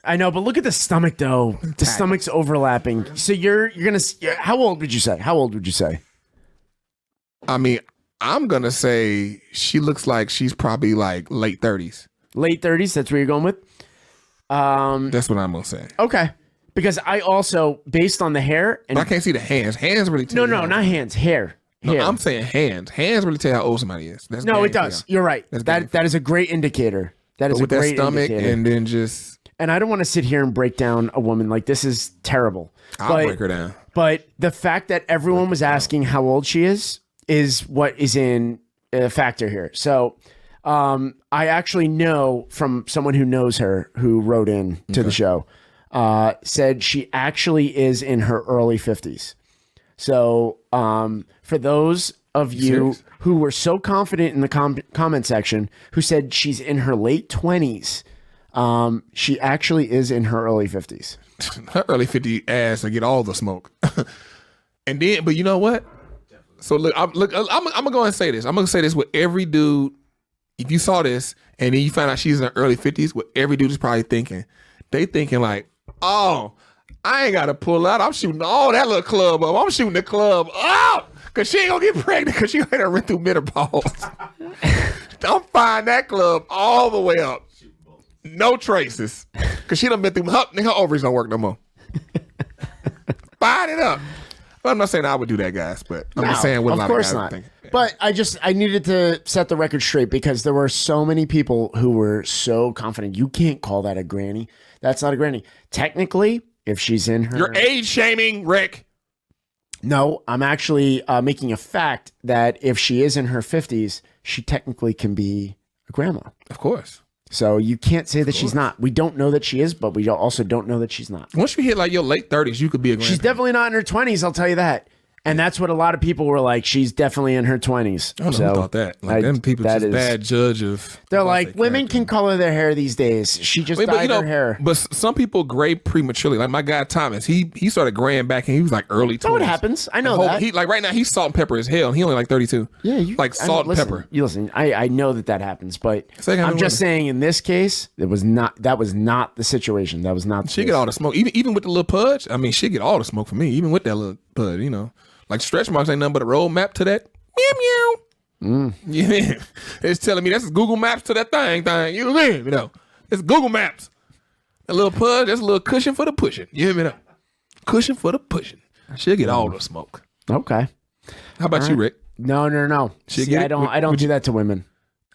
I know, but look at the stomach though. The stomach's overlapping. So you're gonna. How old would you say? I mean, I'm gonna say she looks like she's probably like late 30s. Late 30s. That's where you're going with. That's what I'm gonna say. Okay. Because I also, based on the hair, and I can't see the hands. Hands really tell No, not hands. Hair. No, I'm saying hands. Hands really tell how old somebody is. No, it does. You're right. That is a great indicator. That is a great stomach indicator. And then just. And I don't want to sit here and break down a woman like this is terrible. I'll break her down. But the fact that everyone was asking how old she is what is in a factor here. So I actually know from someone who knows her who wrote in to the show. Said she actually is in her early 50s. So for those of you who were so confident in the comment section who said she's in her late 20s, she actually is in her early 50s. her early 50 ass to get all the smoke. And then, but you know what? So look, I'm gonna go and say this. I'm gonna say this with every dude. If you saw this and then you find out she's in her early 50s, what every dude is probably thinking, they thinking like, oh, I ain't gotta pull out. I'm shooting all that little club up. I'm shooting the club up because she ain't gonna get pregnant because she ain't gonna run through menopause. Don't find that club all the way up. No traces. Because she done been through her ovaries don't work no more. Fire it up. Well, I'm not saying I would do that, guys, but I'm just saying what a lot of guys not. think. But I needed to set the record straight because there were so many people who were so confident. You can't call that a granny. That's not a granny. Technically, if she's in her... You're age shaming, Rick. No, I'm actually making a fact that if she is in her 50s, she technically can be a grandma. Of course. So you can't say that she's not. We don't know that she is, but we also don't know that she's not. Once you hit like your late 30s, you could be a grandma. She's definitely not in her 20s, I'll tell you that. And that's what a lot of people were like. She's definitely in her 20s. I don't know who thought that. Like, them people just bad judge of... They're like, women can color their hair these days. She just dyed her hair. But some people gray prematurely. Like my guy Thomas, he started graying back and he was like early 20s. That's what happens. I know that. Like right now, he's salt and pepper as hell. He only like 32. Yeah, like salt and pepper. You listen. I know that happens, but I'm just saying in this case, that was not the situation. That was not. She get all the smoke, even with the little pudge. I mean, she get all the smoke for me, even with that little pudge. You know. Like stretch marks ain't nothing but a roadmap to that. Meow meow. Yeah, it's telling me that's Google Maps to that thing. You know, it's Google Maps. A little pudge, that's a little cushion for the pushing. You hear me though? Cushion for the pushing. She'll get all the smoke. Okay. How about you, Rick? No. See, I don't do that to women.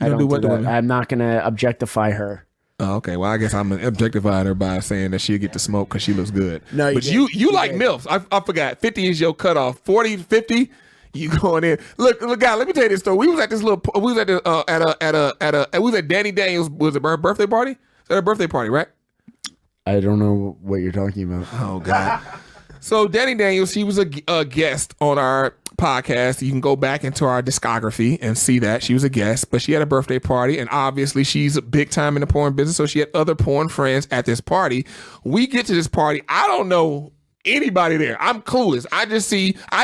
I don't do what to women? I'm not gonna objectify her. Oh, okay. Well, I guess I'm objectifying her by saying that she'll get the smoke because she looks good. No, but you like MILFs. I forgot. 50 is your cutoff. 40 to 50, you going in. Look, guys. Let me tell you this story. We was at this little. We was at the we was at Danny Daniels. Was it her birthday party? Is that her birthday party, right? I don't know what you're talking about. Oh God. So Danny Daniels, she was a guest on our podcast. You can go back into our discography and see that she was a guest, but she had a birthday party, and obviously she's big time in the porn business, so she had other porn friends at this party. We get to this party. I don't know anybody there. I'm clueless. I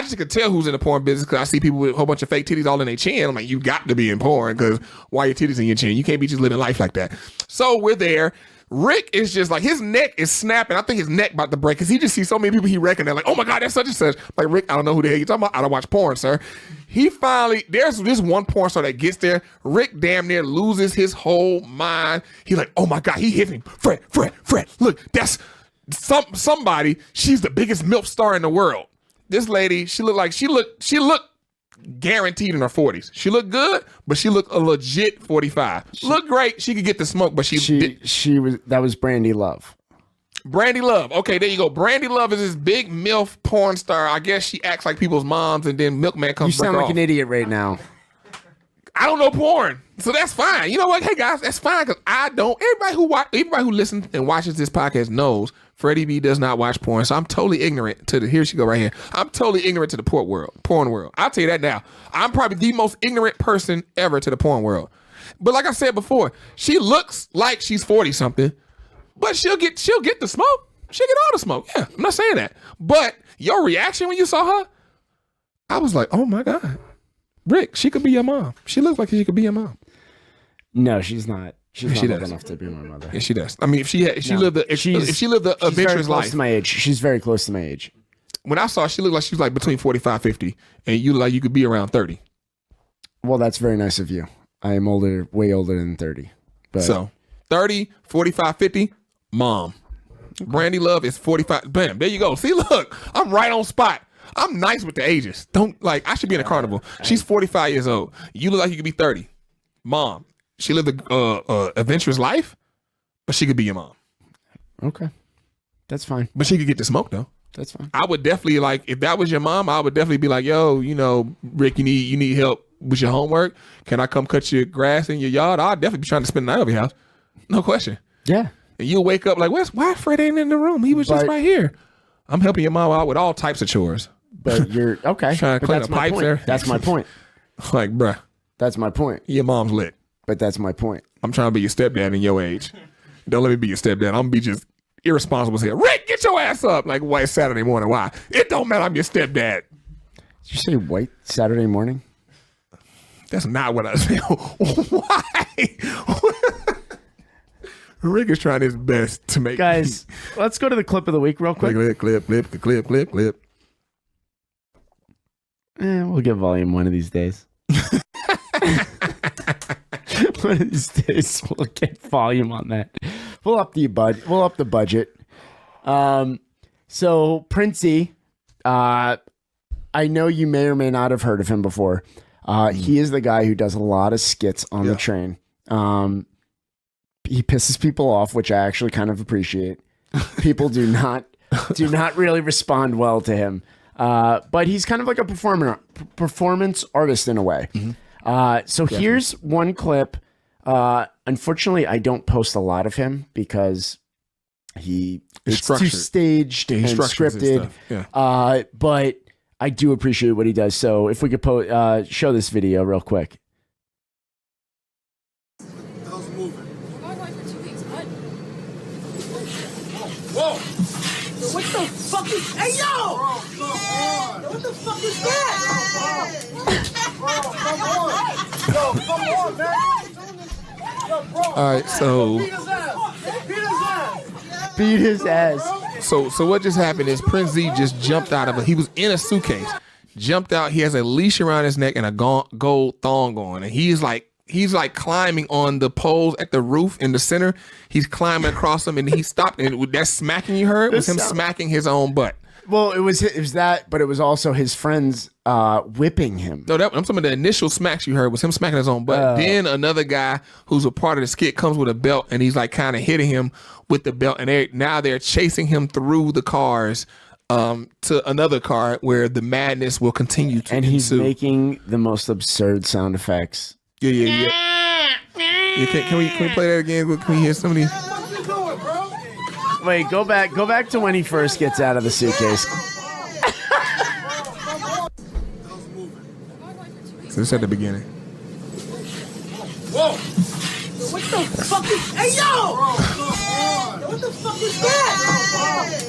just could tell who's in the porn business because I see people with a whole bunch of fake titties all in their chin. I'm like, you got to be in porn because why your titties in your chin? You can't be just living life like that. So we're there. Rick is just like, his neck is snapping. I think his neck about to break because he just sees so many people he reckon. They're like, oh my God, that's such and such. Like, Rick, I don't know who the hell you're talking about. I don't watch porn, sir. He finally, there's this one porn star that gets there. Rick damn near loses his whole mind. He's like, oh my God, he hit me. Fred, look, that's somebody. She's the biggest MILF star in the world. This lady, she looked guaranteed in her 40s. She looked good, but she looked a legit 45. Looked great. She could get the smoke, but that was Brandy Love. Brandy Love. Okay, there you go. Brandy Love is this big MILF porn star. I guess she acts like people's moms, and then Milkman comes. You sound like an idiot right now. I don't know porn, so that's fine. You know what? Hey guys, that's fine because I don't. Everybody who listens and watches this podcast knows Freddie B does not watch porn, so I'm totally ignorant to the. Here she go right here. I'm totally ignorant to the porn world. I'll tell you that now. I'm probably the most ignorant person ever to the porn world. But like I said before, she looks like she's 40 something, but she'll get the smoke. She'll get all the smoke. Yeah, I'm not saying that. But your reaction when you saw her, I was like, oh my God. Rick, she could be your mom. She looks like she could be your mom. No, she's not. She's not old enough to be my mother. Yeah, she does. I mean, if she lived the adventurous life. To my age. She's very close to my age. When I saw her, she looked like she was like between 45, 50, and you could be around 30. Well, that's very nice of you. I am older, way older than 30. But so 30, 45, 50, mom. Brandy Love is 45. Bam, there you go. See, look, I'm right on spot. I'm nice with the ages. I should be in a carnival. She's 45 years old. You look like you could be 30. Mom. She lived a adventurous life, but she could be your mom. Okay. That's fine. But she could get the smoke though. That's fine. I would definitely if that was your mom, I would definitely be like, yo, Rick, you need help with your homework. Can I come cut your grass in your yard? I'll definitely be trying to spend the night over your house. No question. Yeah. And you'll wake up like, why Fred ain't in the room? He was just right here. I'm helping your mom out with all types of chores. But you're okay. Trying to clean the pipes there. That's my point. Like, bruh. That's my point. Your mom's lit. But that's my point. I'm trying to be your stepdad in your age. Don't let me be your stepdad. I'm gonna be just irresponsible as hell. Rick, get your ass up. Like, white Saturday morning. Why? It don't matter. I'm your stepdad. Did you say white Saturday morning? That's not what I said. Why? Rick is trying his best to make... Guys, let's go to the clip of the week real quick. Clip. We'll get volume one of these days. One of these days we'll get volume on that. We'll up the budget. So Princey, I know you may or may not have heard of him before. He is the guy who does a lot of skits on the train. He pisses people off, which I actually kind of appreciate. People do not really respond well to him. But he's kind of like a performance artist in a way. So here's one clip. Unfortunately, I don't post a lot of him because it's too staged and scripted. But I do appreciate what he does. So if we could show this video real quick. How's it moving? I'm going for 2 weeks. What? Whoa! What the fuck is... Hey, yo! Bro, come on! What the fuck is that? Bro, come on! Yo, come on, man! Yo, bro! All right, so... Beat his ass! Beat his ass! Beat his ass. So what just happened is Prince Z just jumped out of it. He was in a suitcase, jumped out. He has a leash around his neck and a gold thong on, and he's like climbing on the poles at the roof in the center. He's climbing across them, and he stopped. And that smacking you heard was him smacking his own butt. Well, it was that, but it was also his friends whipping him. No, I'm talking about the initial smacks you heard was him smacking his own butt. Then another guy who's a part of the skit comes with a belt, and he's like kind of hitting him with the belt, and they're chasing him through the cars to another car where the madness will continue to and ensue. He's making the most absurd sound effects. Yeah. Can we play that again? Can we hear somebody? Wait, go back to when he first gets out of the suitcase. So this at the beginning. Whoa! What the fuck is... Hey, yo! What the fuck is that?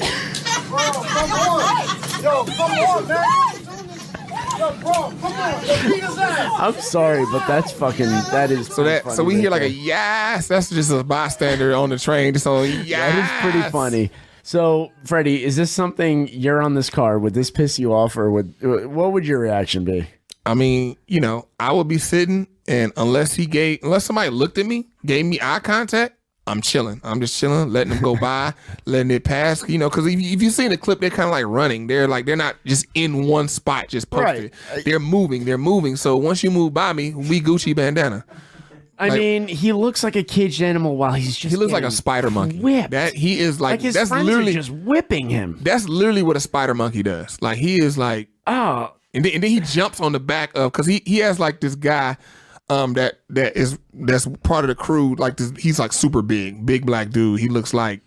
Bro, come on! Yo, come on, man! Yo, bro, come on! Yo, beat his ass! I'm sorry, but that is So we hear like a yes. That's just a bystander on the train. So yes. That is pretty funny. So Freddie, is this something you're on this car? Would this piss you off, or what would your reaction be? I mean, I would be sitting, and unless somebody looked at me, gave me eye contact, I'm chilling. I'm just chilling, letting them go by, letting it pass. Because if you see the clip, they're kind of like running. They're not just in one spot, just posted. Right. They're moving. So once you move by me, we Gucci bandana. I mean, he looks like a caged animal while he's just. He looks like a spider monkey. Whipped. That he is like his that's friends literally are just whipping him. That's literally what a spider monkey does. Like he is like and then he jumps on the back of because he has like this guy that's part of the crew. Like this, he's like super big black dude. He looks like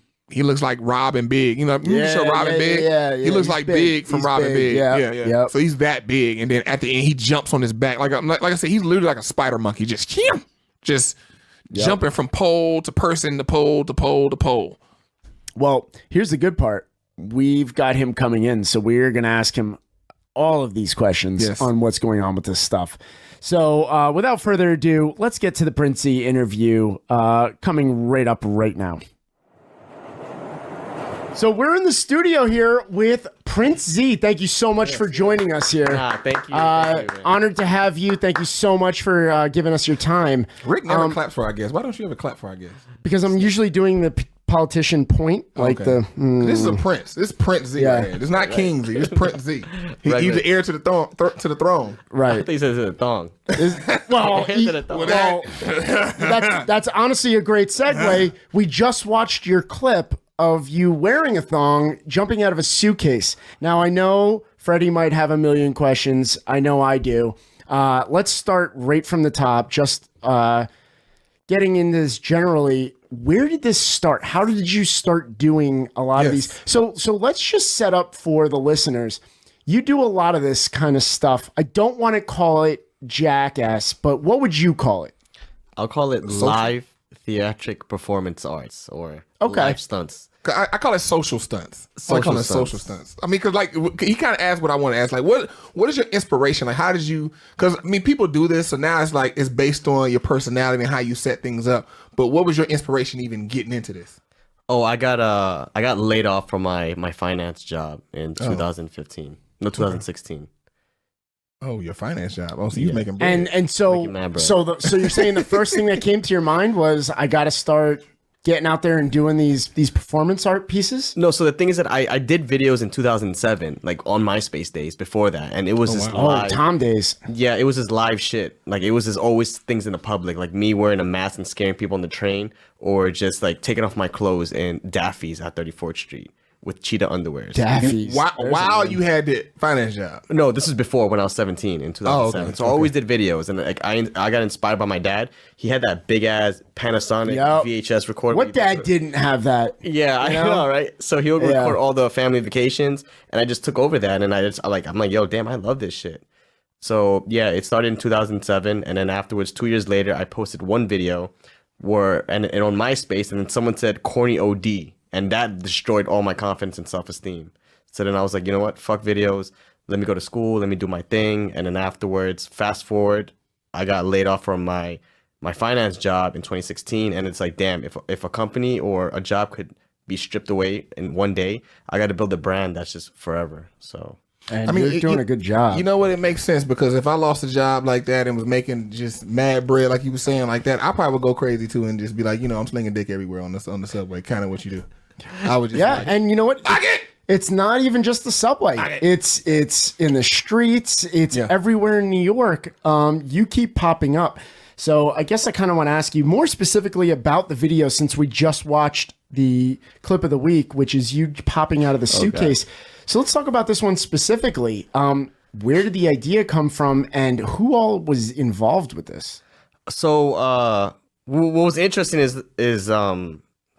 Robin Big. Show Robin Big. Yeah. He looks like big from Robin Big. Yeah. Yep. So he's that big, and then at the end he jumps on his back. Like I said, he's literally like a spider monkey. Just jumping from pole to person to pole to pole to pole. Well, here's the good part. We've got him coming in, so we're gonna ask him all of these questions on what's going on with this stuff. So without further ado, let's get to the Princey interview coming right up right now. So we're in the studio here with Prince Z. Thank you so much for joining us here. Thank you. Honored to have you. Thank you so much for giving us your time. Rick never claps for our guests. Why don't you ever clap for our guests? Because I'm usually doing the politician point, like This is a prince. This is Prince Z. Right here. It's not King Z. It's Prince Z. He's the heir to the throne. Right. I think he says it's a thong. That's honestly a great segue. We just watched your clip of you wearing a thong, jumping out of a suitcase. Now, I know Freddie might have a million questions. I know I do. Let's start right from the top. Just getting into this generally. Where did this start? How did you start doing a lot of these? So let's just set up for the listeners. You do a lot of this kind of stuff. I don't want to call it jackass, but what would you call it? I'll call it live theatric performance arts or live stunts. I call it social stunts. I call it social stunts. I mean, because like he kind of asked what I want to ask. Like, what is your inspiration? Like, how did you? Because I mean, people do this, so now it's like it's based on your personality and how you set things up. But what was your inspiration even getting into this? Oh, I got laid off from my finance job in 2015. No, 2016. Oh, your finance job. Oh, so you're making bread. And so you're saying the first thing that came to your mind was I got to start getting out there and doing these performance art pieces? No, so the thing is that I did videos in 2007, like on MySpace days before that, and it was just live. Tom days. Yeah, it was just live shit. Like it was just always things in the public, like me wearing a mask and scaring people on the train, or just like taking off my clothes in Daffy's at 34th Street with cheetah underwears. Daffy's. While you had the finance job? No, this is before when I was 17 in 2007. So I always did videos, and like I got inspired by my dad. He had that big ass Panasonic VHS recorder. What dad didn't have that? Yeah, I know, right? So he would record all the family vacations, and I just took over that, and I'm like, yo, damn, I love this shit. So yeah, it started in 2007, and then afterwards, 2 years later, I posted one video and on MySpace, and then someone said corny OD. And that destroyed all my confidence and self-esteem. So then I was like, you know what? Fuck videos. Let me go to school. Let me do my thing. And then afterwards, fast forward, I got laid off from my finance job in 2016. And it's like, damn, if a company or a job could be stripped away in one day, I got to build a brand that's just forever. So... And I mean, you're doing a good job. You know what? It makes sense because if I lost a job like that and was making just mad bread, like you were saying, like that, I probably would go crazy too and just be like, you know, I'm slinging dick everywhere on the subway, kind of what you do. I would just and you know what? It's not even just the subway. It's in the streets. It's everywhere in New York. You keep popping up. So I guess I kind of want to ask you more specifically about the video since we just watched the clip of the week, which is you popping out of the suitcase. So let's talk about this one specifically. Where did the idea come from and who all was involved with this? So what was interesting is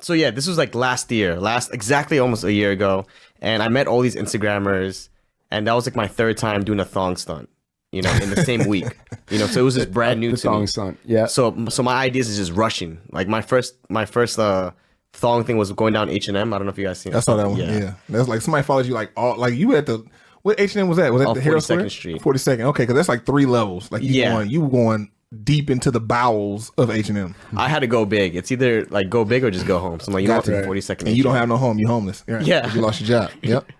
so yeah, this was like exactly almost a year ago. And I met all these Instagrammers, and that was like my third time doing a thong stunt, you know, in the same week. You know, so it was just brand new to thong me. Stunt, yeah. So my ideas is just rushing. Like my first thong thing was going down H&M. I don't know if you guys seen it. I saw that one. Yeah. That's like somebody follows you like all like you at the what H&M was that? Was that the Herald Square? 42nd Street. 42nd. Okay, because that's like 3 levels. Like you were going deep into the bowels of H&M. I had to go big. It's either like go big or just go home. So I'm like, you know, 42nd. And you don't have no home. You're homeless. Right. Yeah. You lost your job. Yep.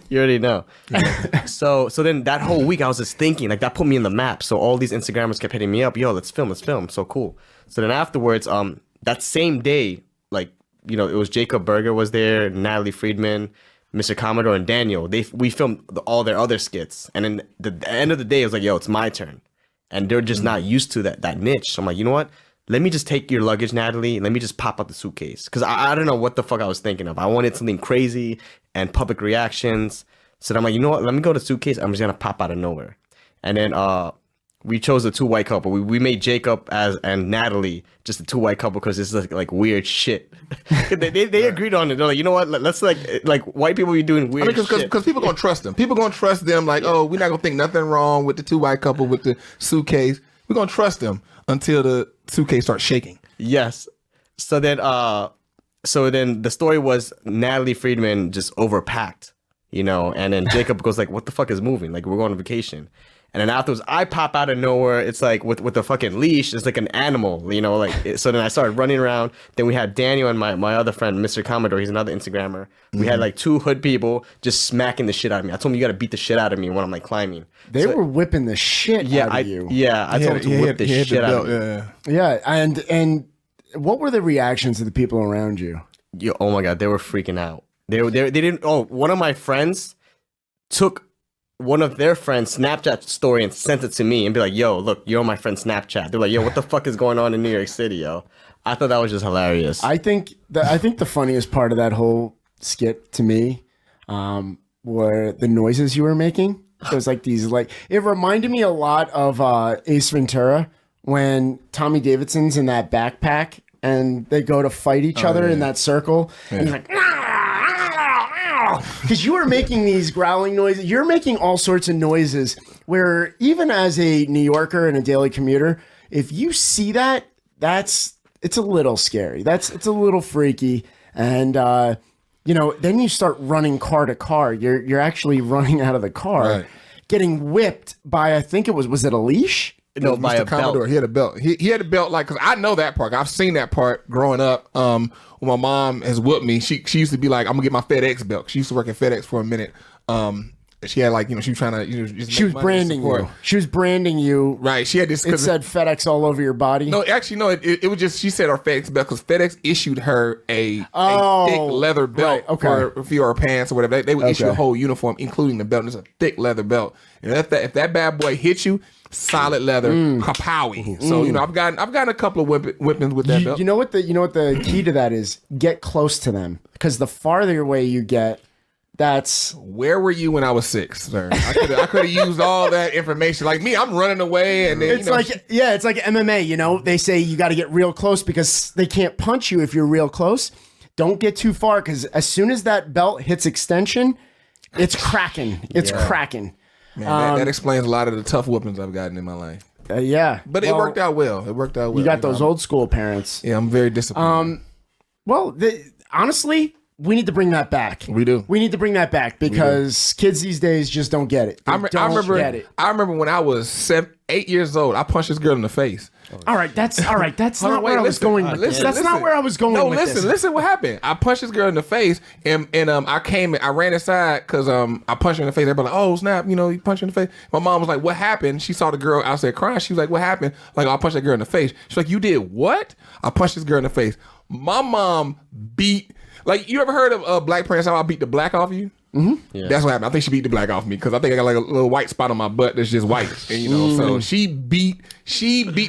You already know. So then that whole week I was just thinking, like that put me in the map. So all these Instagrammers kept hitting me up. Yo, let's film. So cool. So then afterwards, that same day, like, you know, it was Jacob Berger was there, Natalie Friedman, Mr. Commodore, and Daniel. We filmed all their other skits. And then the end of the day, it was like, yo, it's my turn. And they're just not used to that niche. So I'm like, you know what? Let me just take your luggage, Natalie. Let me just pop out the suitcase. Because I don't know what the fuck I was thinking of. I wanted something crazy and public reactions. So I'm like, you know what? Let me go to the suitcase. I'm just going to pop out of nowhere. And then we chose the 2 white couple. We made Jacob and Natalie just the 2 white couple because this is like weird shit. they agreed on it. They're like, you know what? Let's like white people be doing weird shit. Because people going to trust them. People going to trust them like, oh, we're not going to think nothing wrong with the 2 white couple with the suitcase. We're going to trust them until the suitcase starts shaking. Yes. So then the story was Natalie Friedman just overpacked, you know, and then Jacob goes like, what the fuck is moving? Like, we're going on vacation. And then afterwards, I pop out of nowhere. It's like with the fucking leash. It's like an animal, you know. Like so. Then I started running around. Then we had Daniel and my other friend, Mr. Commodore. He's another Instagrammer. We had like 2 hood people just smacking the shit out of me. I told him you got to beat the shit out of me when I'm like climbing. They were whipping the shit out of you. Yeah, I told him to whip the shit out of me. Yeah, and what were the reactions of the people around you? Yo, oh my god, they were freaking out. They didn't. Oh, one of my friends took one of their friends' Snapchat story and sent it to me and be like, yo, look, you're on my friend's Snapchat. They're like, yo, what the fuck is going on in New York City, yo? I thought that was just hilarious. I think the funniest part of that whole skit to me were the noises you were making. It was like these, like, it reminded me a lot of Ace Ventura when Tommy Davidson's in that backpack and they go to fight each other in that circle. And he's like, because you were making these growling noises. You're making all sorts of noises where even as a New Yorker and a daily commuter, if you see that, it's a little scary. It's a little freaky. And then you start running car to car. You're actually running out of the car, getting whipped by, I think was it a leash? No, by Mr. a Commodore. belt. He had a belt. He had a belt, like, because I know that part. I've seen that part growing up. When my mom has whooped me, she used to be like, I'm gonna get my FedEx belt. She used to work at FedEx for a minute. She had, like, she was trying to, just she was branding you. She was branding you. Right. She had this. It said FedEx all over your body. No, actually, no. It was just, she said her FedEx belt because FedEx issued her a thick leather belt for her pants or whatever. They would issue a whole uniform, including the belt. And it's a thick leather belt. And if that bad boy hits you, solid leather, kapowie. So I've gotten a couple of whippings with that belt. You know what the key to that is? Get close to them, because the farther away you get, that's where were you when I was 6, sir? I could have used all that information. Like me, I'm running away, and then, it's like MMA. They say you got to get real close because they can't punch you if you're real close. Don't get too far, because as soon as that belt hits extension, it's cracking. It's cracking. Man, that explains a lot of the tough whoopings I've gotten in my life. But it worked out well. You got those old school parents. Yeah, I'm very disappointed. Honestly, we need to bring that back. We do. We need to bring that back because kids these days just don't get it. I remember when I was 8 years old, I punched this girl in the face. All right, that's not where I was going with this. That's not where I was going with this. Listen what happened. I punched this girl in the face, and I ran inside because I punched her in the face. Everybody like, oh snap, you punched her in the face. My mom was like, what happened? She saw the girl outside crying. She was like, what happened? Like, I punched that girl in the face. She's like, you did what? I punched this girl in the face. My mom beat. Like, you ever heard of Black Parents, how I beat the black off you? Mm-hmm. Yeah. That's what happened. I think she beat the black off me because I think I got like a little white spot on my butt that's just white. And, so she beat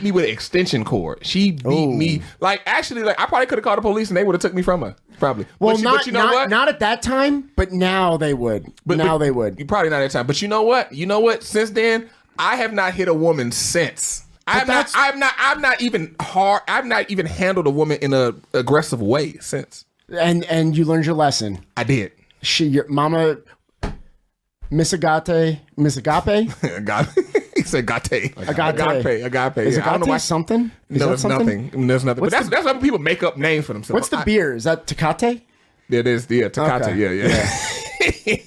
me with an extension cord. She beat me. Like, actually, I probably could have called the police and they would have took me from her. Probably. Well, not at that time, but now they would. They would. Probably not at that time. But you know what? Since then, I have not hit a woman since. I've not even handled a woman in a aggressive way since. And you learned your lesson. I did. Your mama, Miss Agape. He said Agape. Agape. Is Agape something? No, it's nothing. There's nothing. But that's why people make up names for themselves. What's the beer? Is that Tecate? It is, Tecate. Okay. Yeah.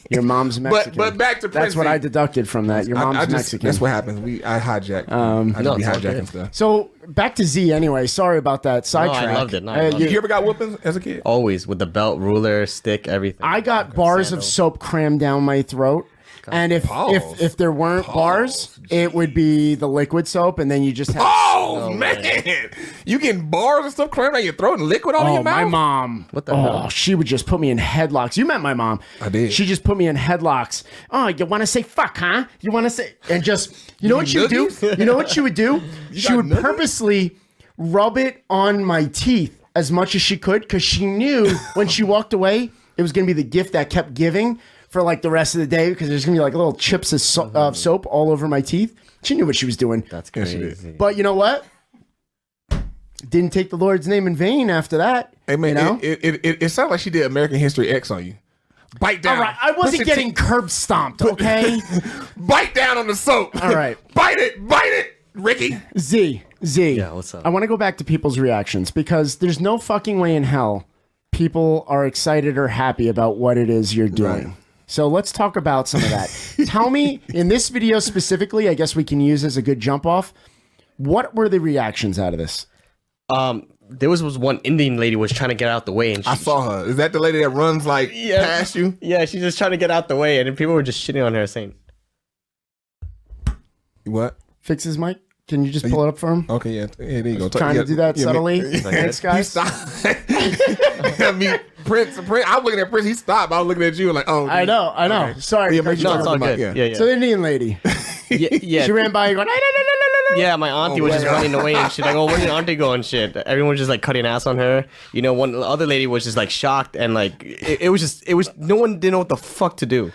Your mom's Mexican. But back to That's what I deducted from that. Your mom's Mexican. That's what happens. I hijack. I just be hijacking stuff. So back to Z anyway. Sorry about that sidetrack. I loved it. You ever got whoopings as a kid? Always, with the belt, ruler, stick, everything. I got bars of soap crammed down my throat. And if there weren't bars, it would be the liquid soap, and then you just have. Oh man, you getting bars and stuff crammed down your throat and liquid all in your mouth? My mom. What the hell? She would just put me in headlocks. You met my mom. I did. She just put me in headlocks. Oh, you want to say fuck, huh? You want to say and just you know what she would do? You know what she would do? She would purposely rub it on my teeth as much as she could because she knew when she walked away, it was going to be the gift that kept giving for like the rest of the day because there's gonna be like little chips of soap all over my teeth. She knew what she was doing. That's crazy. But you know what? Didn't take the Lord's name in vain after that. Hey man, it sounds like she did American History X on you. Bite down. All right, I wasn't getting curb stomped, okay? Bite down on the soap. All right. Bite it, Ricky. Z. Yeah, what's up? I want to go back to people's reactions because there's no fucking way in hell people are excited or happy about what it is you're doing. Right. So let's talk about some of that. Tell me, in this video specifically, I guess we can use as a good jump off, what were the reactions out of this? There was one Indian lady was trying to get out the way. And I saw her. Is that the lady that runs past you? Yeah, she's just trying to get out the way. And then people were just shitting on her saying... What? Fix his mic? Can you just pull it up for him? Okay, yeah. There you go. Trying to do that subtly. Thanks, guys. I mean, Prince, I'm looking at Prince. He stopped. I was looking at you like, oh. I know. Okay. Sorry. Yeah, it's all good. Yeah. So the Indian lady. Yeah. She ran by you going, yeah, my auntie was just running away and shit. Like, oh, where's your auntie going? Shit. Everyone was just like cutting ass on her. One other lady was just like shocked and like, it was no one didn't know what the fuck to do.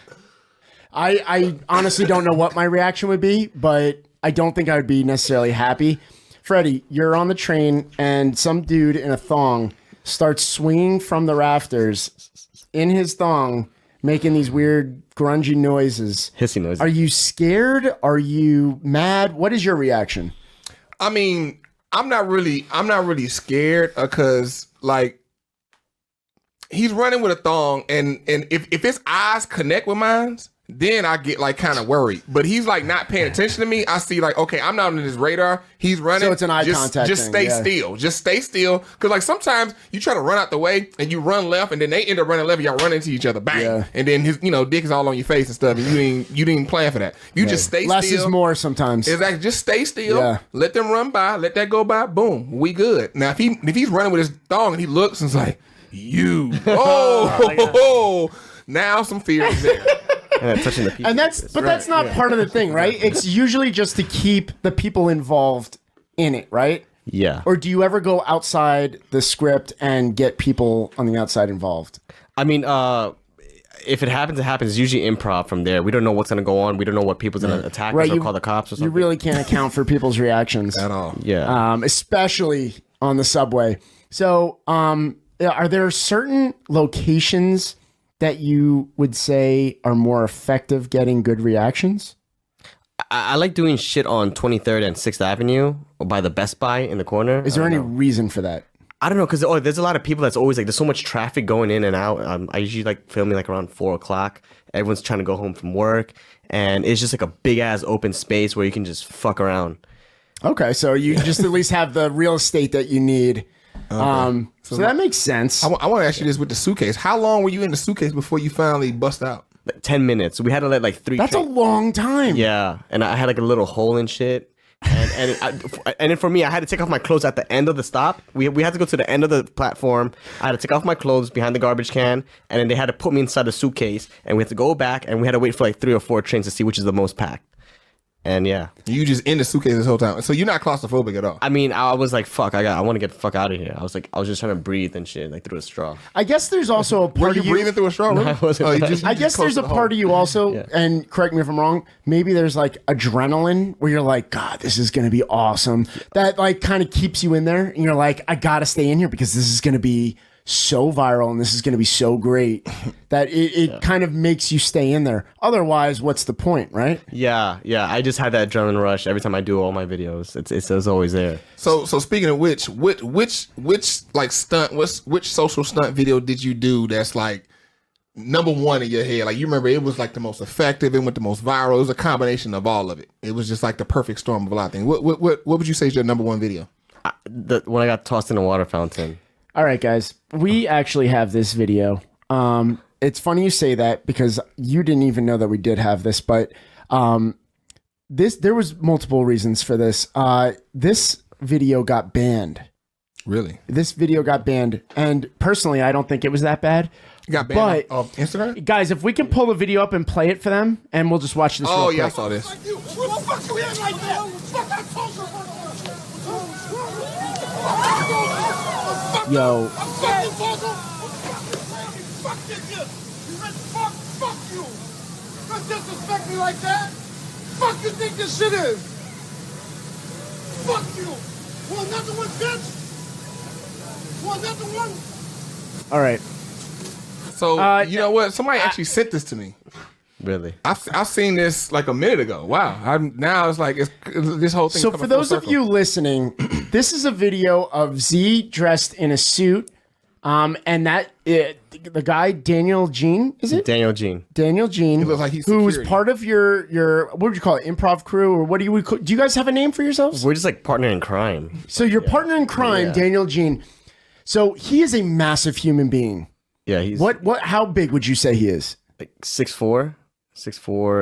I honestly don't know what my reaction would be, but I don't think I would be necessarily happy. Freddie, you're on the train and some dude in a thong starts swinging from the rafters in his thong, making these weird grungy noises. Hissing noises. Are you scared? Are you mad? What is your reaction? I mean, I'm not really scared because like he's running with a thong, and if his eyes connect with mine, then I get like kind of worried. But he's like not paying attention to me. I see like, okay, I'm not on his radar. He's running. So it's an eye contact Just thing, stay yeah. still. Just stay still. Because like sometimes you try to run out the way and you run left, and then they end up running left. And y'all run into each other, bang, Yeah. and then his dick is all on your face and stuff. And you didn't plan for that. You just stay Less still. is more sometimes. Exactly. Just stay still. Yeah. Let them run by. Let that go by. Boom. We good. Now if he's running with his thong and he looks and it's like, you. Oh, now some fear is there. Touching the people. And that's not part of the thing, right? It's usually just to keep the people involved in it, right? Yeah. Or do you ever go outside the script and get people on the outside involved? I mean, if it happens, it happens. It's usually improv from there. We don't know what's going to go on. We don't know what people's going to attack us or call the cops or something. You really can't account for people's reactions. At all. Yeah. Especially on the subway. So, are there certain locations that you would say are more effective getting good reactions? I like doing shit on 23rd and 6th Avenue by the Best Buy in the corner. Is there any reason for that? I don't know, because there's a lot of people that's always like, there's so much traffic going in and out. I usually like filming like around 4 o'clock. Everyone's trying to go home from work, and it's just like a big ass open space where you can just fuck around. Okay, so you just at least have the real estate that you need. Okay. So that makes sense. I want to ask you this with the suitcase. How long were you in the suitcase before you finally bust out? Like 10 minutes. We had to let like 3. That's a long time. Yeah, and I had like a little hole and shit. And then for me, I had to take off my clothes at the end of the stop. We had to go to the end of the platform. I had to take off my clothes behind the garbage can, and then they had to put me inside the suitcase, and we had to go back, and we had to wait for like 3 or 4 trains to see which is the most packed. And yeah, you just in the suitcase this whole time, so you're not claustrophobic at all. I mean, I was like, fuck, I want to get the fuck out of here. I was just trying to breathe and shit, like through a straw. I guess there's also a part Were of you you breathing through a straw? No, Really? I wasn't. I guess there's a part of you also, and correct me if I'm wrong, maybe there's like adrenaline where you're like, God, this is going to be awesome. That like kind of keeps you in there. And you're like, I got to stay in here because this is going to be so viral and this is going to be so great that it kind of makes you stay in there. Otherwise, what's the point, right? Yeah. I just had that adrenaline rush every time I do all my videos. It's always there. So speaking of which like stunt, which social stunt video did you do that's like number one in your head? Like you remember it was like the most effective, it went the most viral. It was a combination of all of it. It was just like the perfect storm of a lot of things. What would you say is your number one video? When I got tossed in a water fountain. All right, guys, we actually have this video. It's funny you say that because you didn't even know that we did have this, but there was multiple reasons for this. This video got banned. Really? This video got banned, and personally, I don't think it was that bad. You got banned off Instagram? Guys, if we can pull the video up and play it for them, and we'll just watch this. Oh real yeah, I quick. saw this. Yo. Fuck you! Don't disrespect me like that! Fuck you think this shit is? Fuck you! Want another one, bitch? Want another one? All right. So you know what? Somebody actually sent this to me. Really? I've seen this like a minute ago. Wow. Now it's like this whole thing. So for those of you listening, this is a video of Z dressed in a suit, and that the guy Daniel Jean, is it? Daniel Jean. Daniel Jean, He looks like he's who was security. part of your what would you call it, improv crew, or what do you do? You guys have a name for yourselves? We're just like partner in crime. So your partner in crime, Yeah. Daniel Jean. So he is a massive human being. Yeah, he's What? How big would you say he is? like 6'4",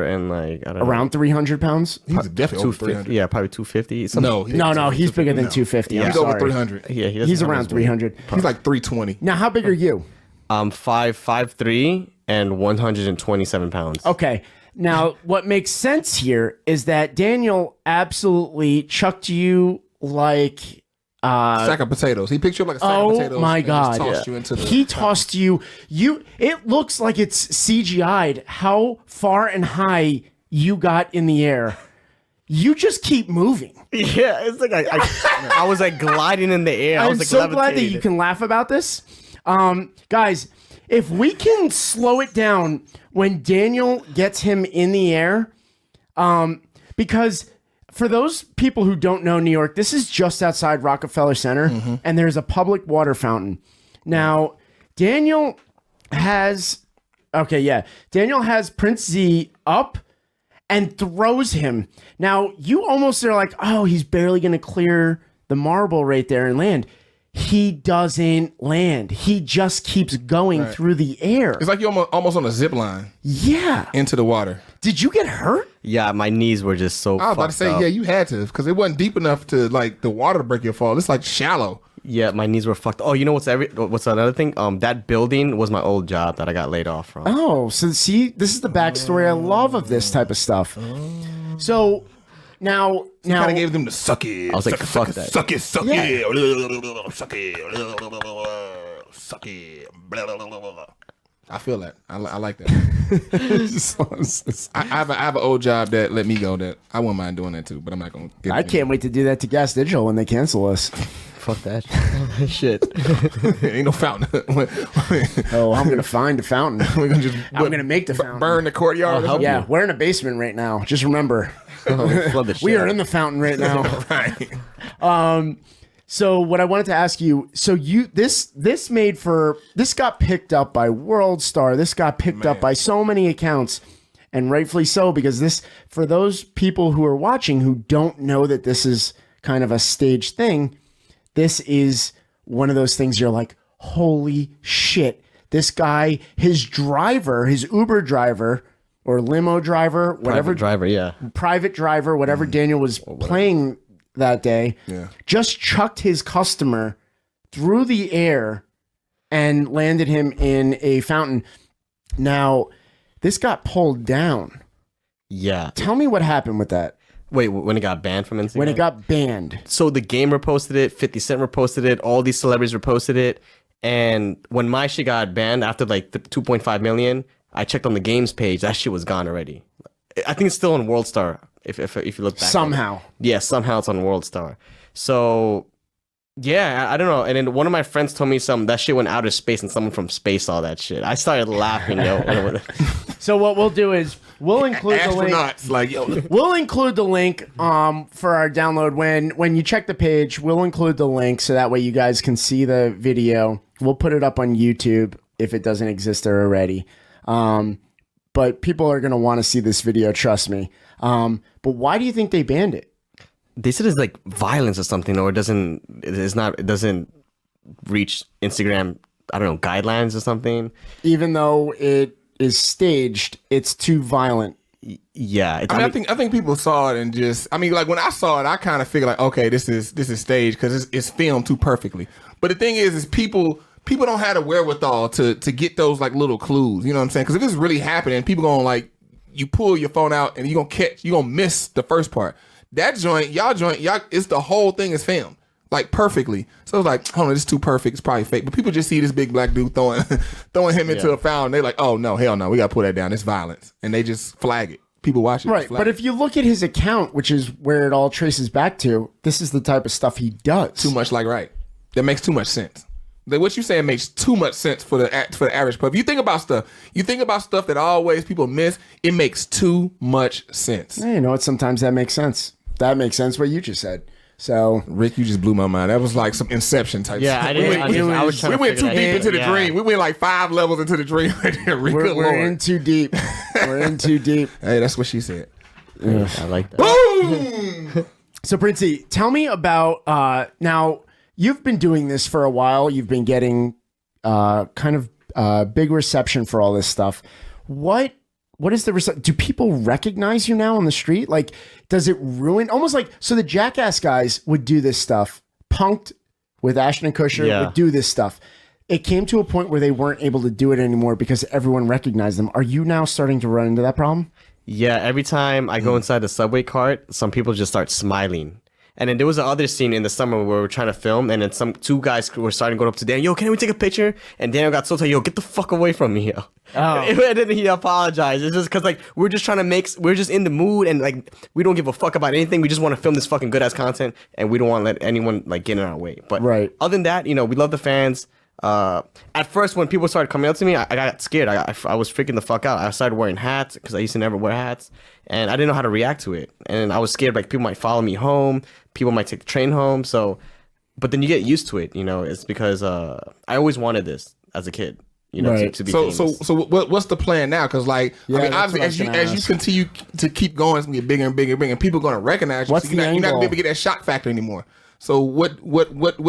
and like I don't know. Around 300 pounds? He's definitely over 300. Yeah, probably 250. No, No, he's bigger than 250. I'm He's over sorry. 300. Yeah, he doesn't He's have around as many. 300. He's like 320. Now, how big are you? 5'3" and 127 pounds. Okay. Now, what makes sense here is that Daniel absolutely chucked you like. Sack of potatoes. He picked you up like a sack of potatoes. Oh my and just God! tossed you into the He tossed you. It looks like it's CGI'd. How far and high you got in the air? You just keep moving. Yeah, it's like I was like gliding in the air. I was I'm like so glad that levitating. you can laugh about this. Guys, if we can slow it down when Daniel gets him in the air, because for those people who don't know New York, this is just outside Rockefeller Center, and there's a public water fountain. Now, Daniel has Prince Z up and throws him. Now, you almost are like, oh, he's barely going to clear the marble right there and land. He doesn't land. He just keeps going through the air. It's like you're almost on a zip line. Yeah. Into the water. Did you get hurt? Yeah, my knees were just so I was about to say, up. yeah, you had to, because it wasn't deep enough to, like, the water to break your fall. It's, like, shallow. Yeah, my knees were fucked. Oh, you know what's another thing? That building was my old job that I got laid off from. Oh, so see, this is the backstory I love of this type of stuff. So now kind of gave them the suck it. I was like, fuck that. Suck it. Suck it. I feel that. I like that. I have an old job that let me go that I wouldn't mind doing that too, but I'm not going to. I can't wait to do that to Gas Digital when they cancel us. Fuck that shit. Ain't no fountain. Oh, I'm gonna find a fountain. We're gonna just I'm gonna make the fountain. Burn the courtyard. Yeah, we're in a basement right now. Just remember, we are in the fountain right now. Right. So what I wanted to ask you, so this got picked up by World Star. This got picked up by so many accounts, and rightfully so, because this, for those people who are watching who don't know that this is kind of a staged thing, this is one of those things you're like, holy shit. This guy, his Uber driver or limo driver, whatever. Private driver, whatever Daniel was playing that day, just chucked his customer through the air and landed him in a fountain. Now, this got pulled down. Yeah. Tell me what happened with that. Wait, when it got banned from Instagram? When it got banned. So the game reposted it, 50 Cent reposted it, all these celebrities reposted it, and when my shit got banned after like 2.5 million, I checked on the game's page, that shit was gone already. I think it's still on World Star, if you look back. Somehow. Yeah, somehow it's on World Star. So, yeah, I don't know. And then one of my friends told me that shit went outer space and someone from space saw that shit. I started laughing, yo. So what we'll do is we'll include the link. Like, yo. We'll include the link for our download. When you check the page, we'll include the link so that way you guys can see the video. We'll put it up on YouTube if it doesn't exist there already. But people are going to want to see this video, trust me. But why do you think they banned it? They said it's like violence or something, or it doesn't reach Instagram, I don't know, guidelines or something. Even though it is staged, it's too violent. Yeah. I think people saw it and just, like when I saw it, I kind of figured like, okay, this is staged because it's filmed too perfectly. But the thing is people don't have the wherewithal to get those like little clues. You know what I'm saying? Because if it's really happening, people gonna like, you pull your phone out and you're gonna miss the first part. That joint, it's the whole thing is filmed like perfectly. So it's like, hold on, this is too perfect. It's probably fake. But people just see this big black dude throwing him into a fountain. They're like, oh no, hell no, we gotta pull that down. It's violence, and they just flag it. People watch it, right? But if you look at his account, which is where it all traces back to, this is the type of stuff he does. Too much, like right. That makes too much sense. What you saying makes too much sense for the average pub. You think about stuff that always people miss. It makes too much sense. Yeah, you know what? Sometimes that makes sense. That makes sense what you just said. So Rick, you just blew my mind. That was like some Inception type. Yeah, stuff. we went too deep into the dream. We went like 5 levels into the dream. We're in too deep. We're in too deep. Hey, that's what she said. Yeah, I like that. Boom. So Princey, tell me about now. You've been doing this for a while. You've been getting kind of big reception for all this stuff. What is the do people recognize you now on the street? Like, does it ruin almost like so the Jackass guys would do this stuff. Punked with Ashton Kutcher would do this stuff. It came to a point where they weren't able to do it anymore because everyone recognized them. Are you now starting to run into that problem? Yeah, every time I go inside the subway cart, some people just start smiling. And then there was another scene in the summer where we were trying to film, and then two guys were starting to go up to Daniel, yo, can we take a picture? And Daniel got so tired, yo, get the fuck away from me, yo. Oh. And then he apologized. It's just because, like, we're just in the mood, and, like, we don't give a fuck about anything. We just want to film this fucking good-ass content, and we don't want to let anyone, like, get in our way. But other than that, you know, we love the fans. At first, when people started coming up to me, I got scared. I was freaking the fuck out. I started wearing hats because I used to never wear hats, and I didn't know how to react to it. And I was scared, like, people might follow me home, people might take the train home. So, but then you get used to it, you know. It's because I always wanted this. as a kid. You know, Right. to be So famous. what's the plan now? Because like, Yeah, I mean, that's obviously, what I was as gonna you ask. continue to keep going, it's gonna get bigger and bigger and bigger, and people are gonna recognize you. What's so you're the not gonna angle? be able to get that shock factor anymore. So what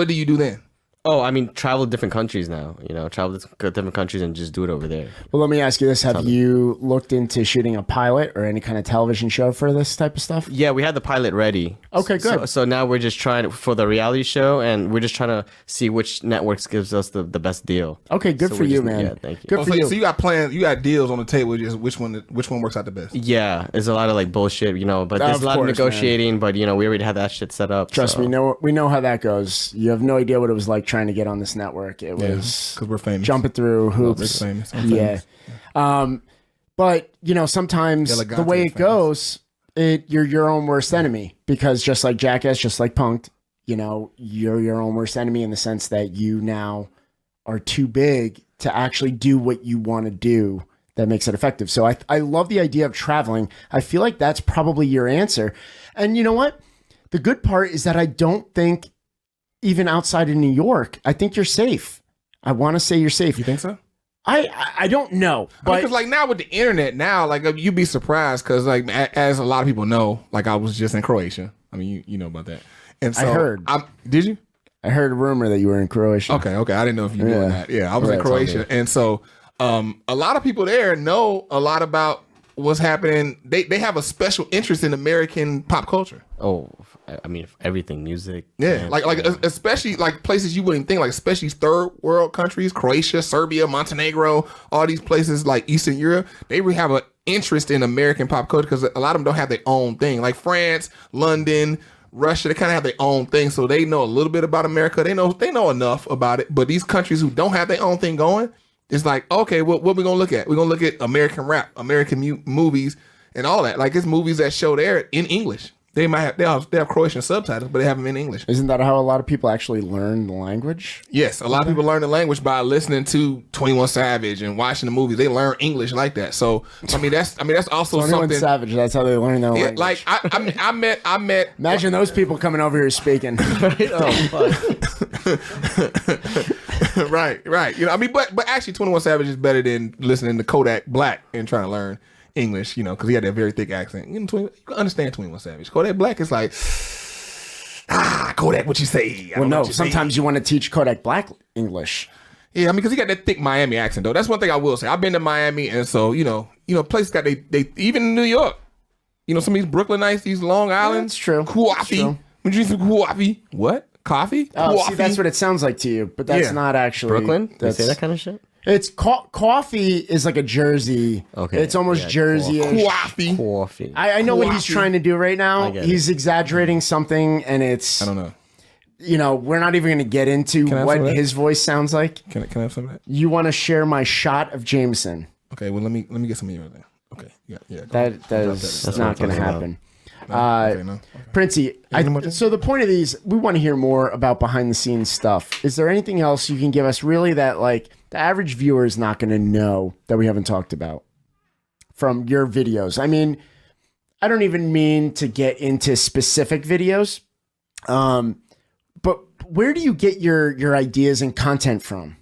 do you do then? Oh, I mean, travel to different countries now. You know, travel to different countries and just do it over there. Well, let me ask you this: have you looked into shooting a pilot or any kind of television show for this type of stuff? Yeah, we had the pilot ready. Okay, good. So now we're just trying for the reality show, and we're just trying to see which networks gives us the best deal. Okay, good So for we're you, just- man. Yeah, thank you. Good for so, you. so you got plans, you got deals on the table. Just which one works out the best? Yeah, there's a lot of like bullshit, you know, but there's Of a lot course, of negotiating. But you know, we already had that shit set up. Trust so. me, we know how that goes. You have no idea what it was like trying to get on this network. It was because we're famous. jumping through hoops. Rick's famous. I'm Yeah. But you know, sometimes the Elegante way is it goes, you're your own worst enemy, because just like Jackass, just like Punk'd, you know, you're your own worst enemy in the sense that you now are too big to actually do what you want to do that makes it effective. So I love the idea of traveling. I feel like that's probably your answer. And you know what? The good part is that I don't think even outside of New York, I think you're safe. I want to say you're safe. You think so? I don't know, but Because like now with the internet, now like you'd be surprised because like as a lot of people know, like I was just in Croatia. I mean, you know about that. And so I heard. Did you? I heard a rumor that you were in Croatia. Okay. I didn't know if you knew Yeah. that. Yeah, I was in Right, Croatia, totally. and so a lot of people there know a lot about what's happening. They have a special interest in American pop culture. Oh, I mean, everything, music. Yeah, dance, like especially like places you wouldn't think, like especially third world countries, Croatia, Serbia, Montenegro, all these places like Eastern Europe, they really have an interest in American pop culture because a lot of them don't have their own thing. Like France, London, Russia, they kind of have their own thing, so they know a little bit about America. They know enough about it. But these countries who don't have their own thing going, it's like, okay, what we gonna look at? We're gonna look at American rap, American movies, and all that. Like it's movies that show there in English. They have Croatian subtitles, but they have them in English. Isn't that how a lot of people actually learn the language? Yes, a lot of people learn the language by listening to 21 Savage and watching the movies. They learn English like that. So I mean that's also 21 something. Savage, that's how they learn their Yeah, language. like I met. Imagine those people coming over here speaking. right. You know, I mean, but actually, 21 Savage is better than listening to Kodak Black and trying to learn English. You know, because he had that very thick accent. You know, you can understand 21 Savage. Kodak Black is like, Kodak, what you say? Well, no, sometimes you want to teach Kodak Black English. Yeah, I mean, because he got that thick Miami accent though. That's one thing I will say. I've been to Miami, and so you know, places got they even in New York. You know, some of these Brooklynites, these Long Island, That's true. Coffee. That's true. Would you drink some coffee? What? Coffee? Oh, see, Coffee? that's what it sounds like to you, but that's Yeah. not actually Brooklyn? They That's, say that kind of shit? It's coffee is like a Jersey. Okay, It's almost yeah, Jersey-ish. Coffee. Coffee. I know what he's Coffee. trying to do right now. I get He's exaggerating something, and it's I don't know. you know, we're not even going to get into I have what some of that? his voice sounds like. Can I have some of that? You want to share my shot of Jameson? Okay, well let me get some of yours then. Okay, yeah. Go That ahead. is That's not what going I'm to talking happen. Okay, no. Princey, Any more things? so the point of these, we want to hear more about behind the scenes stuff. Is there anything else you can give us really that like the average viewer is not going to know that we haven't talked about from your videos? I mean, I don't even mean to get into specific videos, but where do you get your ideas and content from?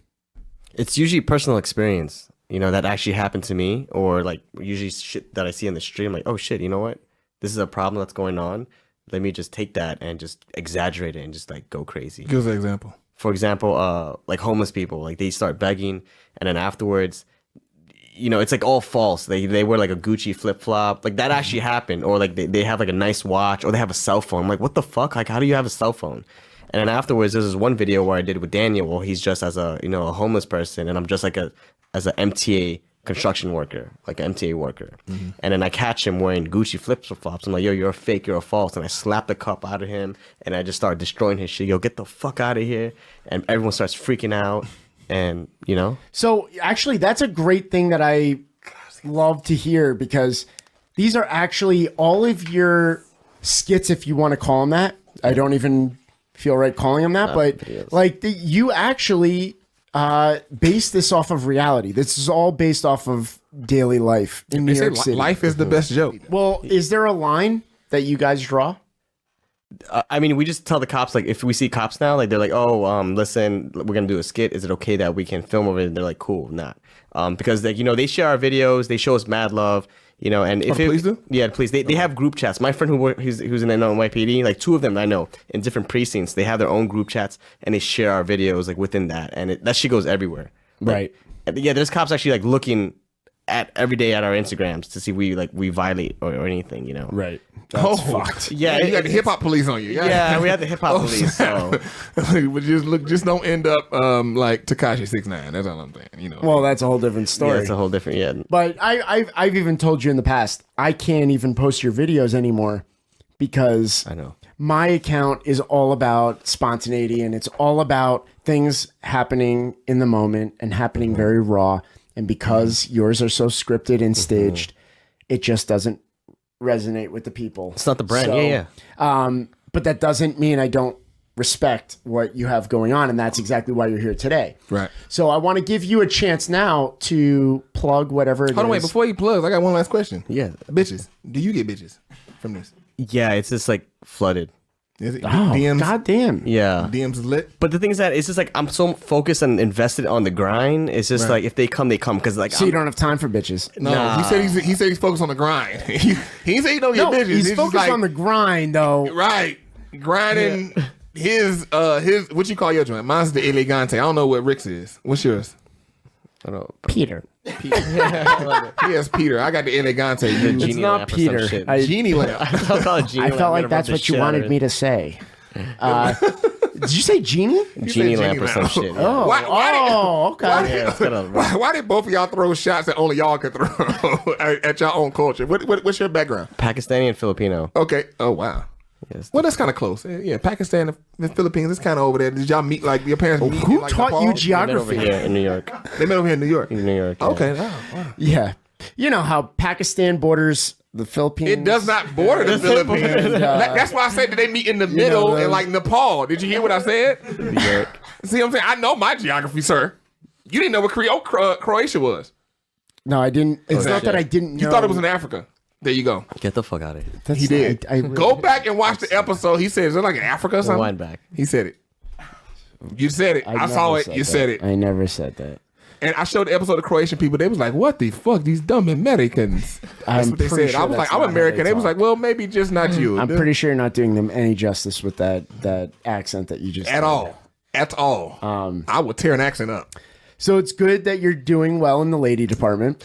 It's usually personal experience, you know, that actually happened to me, or like usually shit that I see in the street. I'm like, oh shit, you know what? This is a problem that's going on. Let me just take that and just exaggerate it and just like go crazy. Give us an example. For example, like homeless people, like they start begging, and then afterwards, you know, it's like all false. They wear like a Gucci flip flop, like that actually happened, or like they have like a nice watch, or they have a cell phone. I'm like, what the fuck? Like, how do you have a cell phone? And then afterwards, there's this one video where I did with Daniel, where he's just as a a homeless person, and I'm just like as an MTA construction worker, like an MTA worker. Mm-hmm. And then I catch him wearing Gucci flip flops. I'm like, yo, you're a fake, you're a false. And I slap the cup out of him, and I just start destroying his shit. Yo, get the fuck out of here. And everyone starts freaking out. And, you know? So actually, that's a great thing that I love to hear, because these are actually all of your skits, if you want to call them that. I don't even feel right calling them that, but videos. like you actually base this off of reality. This is all based off of daily life in New They say York City. life is the best joke. Well, is there a line that you guys draw? I mean, we just tell the cops, like, if we see cops now, like, they're like, oh, listen, we're gonna do a skit. Is it okay that we can film over it? And they're like, cool, not. Because, like, they share our videos, they show us mad love, and if police do? Yeah, please. They have group chats. My friend who's in NYPD, like, 2 of them I know in different precincts, they have their own group chats and they share our videos, like, within that, and that shit goes everywhere. Right. Yeah, there's cops actually, like, looking at every day at our Instagrams to see we violate or anything, Right. That's fucked. Yeah, you got the hip hop police on you. Yeah, we had the hip hop police. So, but just don't end up like Tekashi 6ix9ine. That's all I'm saying. Well, that's a whole different story. yeah, it's a whole different. Yeah, But I've even told you in the past, I can't even post your videos anymore because I know my account is all about spontaneity and it's all about things happening in the moment and happening very raw. And because yours are so scripted and staged, it just doesn't resonate with the people. it's not the brand. So, yeah. But that doesn't mean I don't respect what you have going on, and that's exactly why you're here today. Right. So I want to give you a chance now to plug whatever it is. Hold on, wait. Before you plug, I got one last question. Yeah. Bitches. Do you get bitches from this? Yeah, it's just like flooded. Is it Oh, DMs? goddamn. Yeah. DMs is lit. But the thing is that it's just like I'm so focused and invested on the grind. It's just like if they come, they come because like So you don't have time for bitches. No, Nah. he said he's focused on the grind. he didn't say he don't get No, bitches. he's just focused like, on the grind, though. right grinding his what you call your joint? Mine's the elegante. I don't know what Rick's is. What's yours? I don't know. Peter. Yes, Peter. I got the elegante. You- Genie not lamp or Peter. some shit. I- Genie lamp. I'll call it genie I lamp. felt I'm like gonna that's rub the what you shit out of wanted it. me to say. Did you say genie? Genie said lamp genie or some lamp. shit. Oh, Why- okay. Yeah, it's gotta- Why did both of y'all throw shots that only y'all could throw at your own culture? What's your background? Pakistani and Filipino. Okay. Oh wow. Yes. Well, that's kind of close. Yeah, Pakistan and the Philippines. It's kind of over there. Did y'all meet like your parents? Meet Who in, like, taught Nepal? you Met over geography? here in New York. They met over here in New York. In New York. Yeah. Okay. Wow. Yeah. You know how Pakistan borders the Philippines? It does not border the Philippines. That's why I said that they meet in the middle in like Nepal. Did you hear what I said? New York. See what I'm saying? I know my geography, sir. You didn't know what Croatia was. No, I didn't. It's not Exactly. that I didn't know. You thought it was in Africa. There you go. Get the fuck out of here. That's- He did. I really- Go back and watch the episode. He said, "Is it like in Africa or something?" Rewind back. He said it. You said it. I never saw it. said You that. said it. I never said that. And I showed the episode of Croatian people. They was like, "What the fuck? These dumb Americans." That's I'm what they pretty said. sure I was that's like, "I'm not how American." they They was talk. like, "Well, maybe just not you." I'm pretty sure you're not doing them any justice with that accent that you just at did. all. At all. I would tear an accent up. So it's good that you're doing well in the lady department.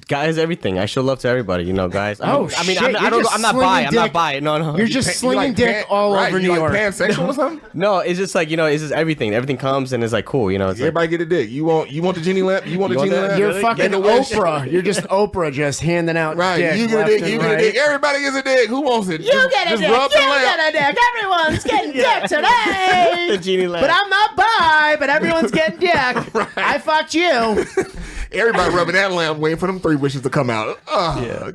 Guys, everything. I show love to everybody, guys. Oh, I mean, shit, I you're don't. just I'm not slinging bi. I'm not dick. bi. No. You're just slinging dick all over New York. Pansexual or something? No, it's just like it's just everything. Everything comes and it's like cool. It's like, Everybody get a dick. You want the genie lamp? You want the You want genie that? lamp? You're Really? fucking Get the wish. Oprah. You're just Oprah, just handing out Right. dick You get a left dick. and You get a right. dick. Everybody gets a dick. Who wants it? You get a just dick. rub the lamp. a dick. Everyone's getting dick today. the genie lamp. But I'm not bi, but everyone's getting dick. I fucked you. Everybody rubbing that lamp, waiting for them 3 wishes to come out.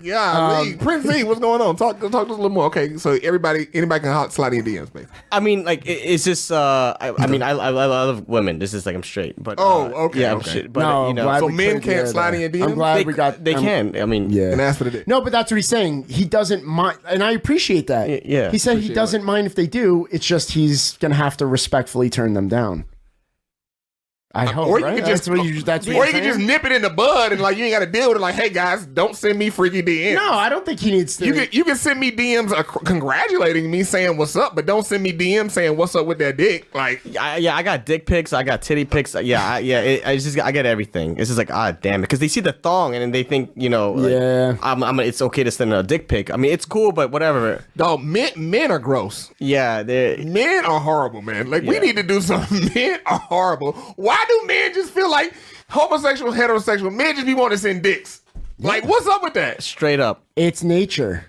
Yeah. Prince E, what's going on? Talk to us a little more. Okay, so anybody can slide in DMs, basically. I mean, like it's just. I mean, I love women. This is like I'm straight, but okay, yeah, I'm okay. straight. But No, I'm glad So we men cleared the air can't slide there. in your DMs? I'm glad they, we got. they can. I mean, Yeah. And ask for the dick. No, but that's what he's saying. He doesn't mind, and I appreciate that. Yeah. He said he doesn't mind if they do. It's just he's gonna have to respectfully turn them down. I hope. Or you right? could just, that's what or you're you could just saying? nip it in the bud and like you ain't got to deal with it. Like, hey guys, don't send me freaky DMs. No, I don't think he needs to. You can send me DMs congratulating me, saying what's up, but don't send me DMs saying what's up with that dick. Like, I got dick pics, I got titty pics. I get everything. It's just like damn it, because they see the thong and then they think like, Yeah. it's okay to send a dick pic. I mean, it's cool, but whatever. dog, men are gross. Yeah, Men are horrible, man. Like, we need to do something. Men are horrible. Why do men just feel like homosexual, heterosexual men just be wanting to send dicks? Like, what's up with that? straight up. It's nature.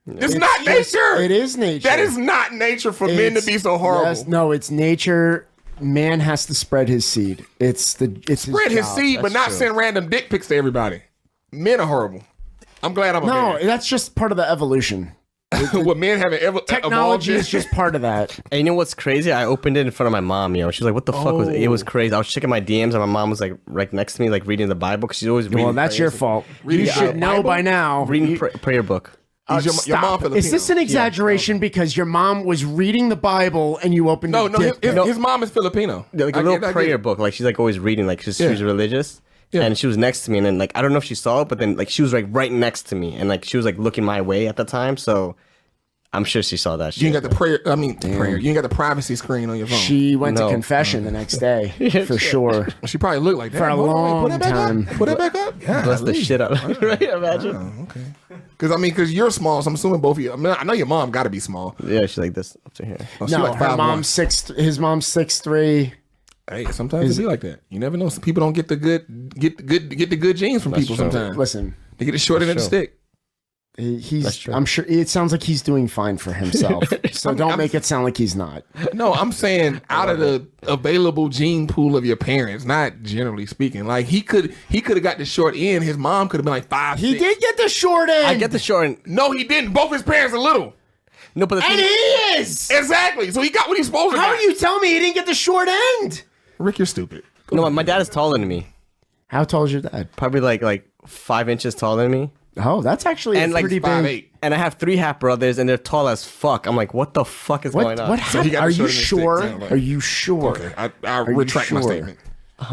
It's not nature. It is nature. That is not nature for men to be so horrible. Yes, no, it's nature. Man has to spread his seed. It's Spread his job. seed, but That's not true. send random dick pics to everybody. Men are horrible. I'm glad I'm a No, man. that's just part of the evolution. What men haven't ever Technology evolved is just part of that. And you know what's crazy? I opened it in front of my mom. She was like, "What the fuck was it?" It was crazy. I was checking my DMs, and my mom was like right next to me, like reading the Bible, because she's always reading. Well, that's your prayers. fault. Reading You the should know Bible? by now. Reading prayer book. Your Stop. mom Filipino. Is this an exaggeration because your mom was reading the Bible and you opened his mom is Filipino. Like a little prayer book. Like she's like always reading. Like she's religious. Yeah. And she was next to me, and then like I don't know if she saw it, but then like she was like right next to me, and like she was like looking my way at the time. So I'm sure she saw that shit. You ain't got the prayer. You ain't got the privacy screen on your phone. She went to confession the next day for sure. She probably looked like that for a long time. Put that back up. Bless the shit out of it, right? Imagine. Oh, okay. Because you're small, so I'm assuming both of you. I mean, I know your mom got to be small. Yeah, she's like this up to here. Oh, no, like her mom's 6'. His mom's 6'3". Hey, sometimes it be like that. You never know. Some people don't get the good genes from people. True. Sometimes Listen, they get the short end of the stick. I'm sure it sounds like he's doing fine for himself. So don't make it sound like he's not. No, I'm saying out of the available gene pool of your parents, not generally speaking. Like he could have got the short end. His mom could have been like 5'6". He did get the short end. I get the short end. No, he didn't. Both his parents are little. No, but and he is exactly. So he got what he's supposed to. How are you telling me he didn't get the short end? Rick, you're stupid. No, my dad is taller than me. How tall is your dad? Probably like 5 inches taller than me. Oh, that's actually and like pretty big. And I have 3 half brothers, and they're tall as fuck. I'm like, what the fuck is going on? What happened? Are you sure? Are you sure? Okay, I retract my statement.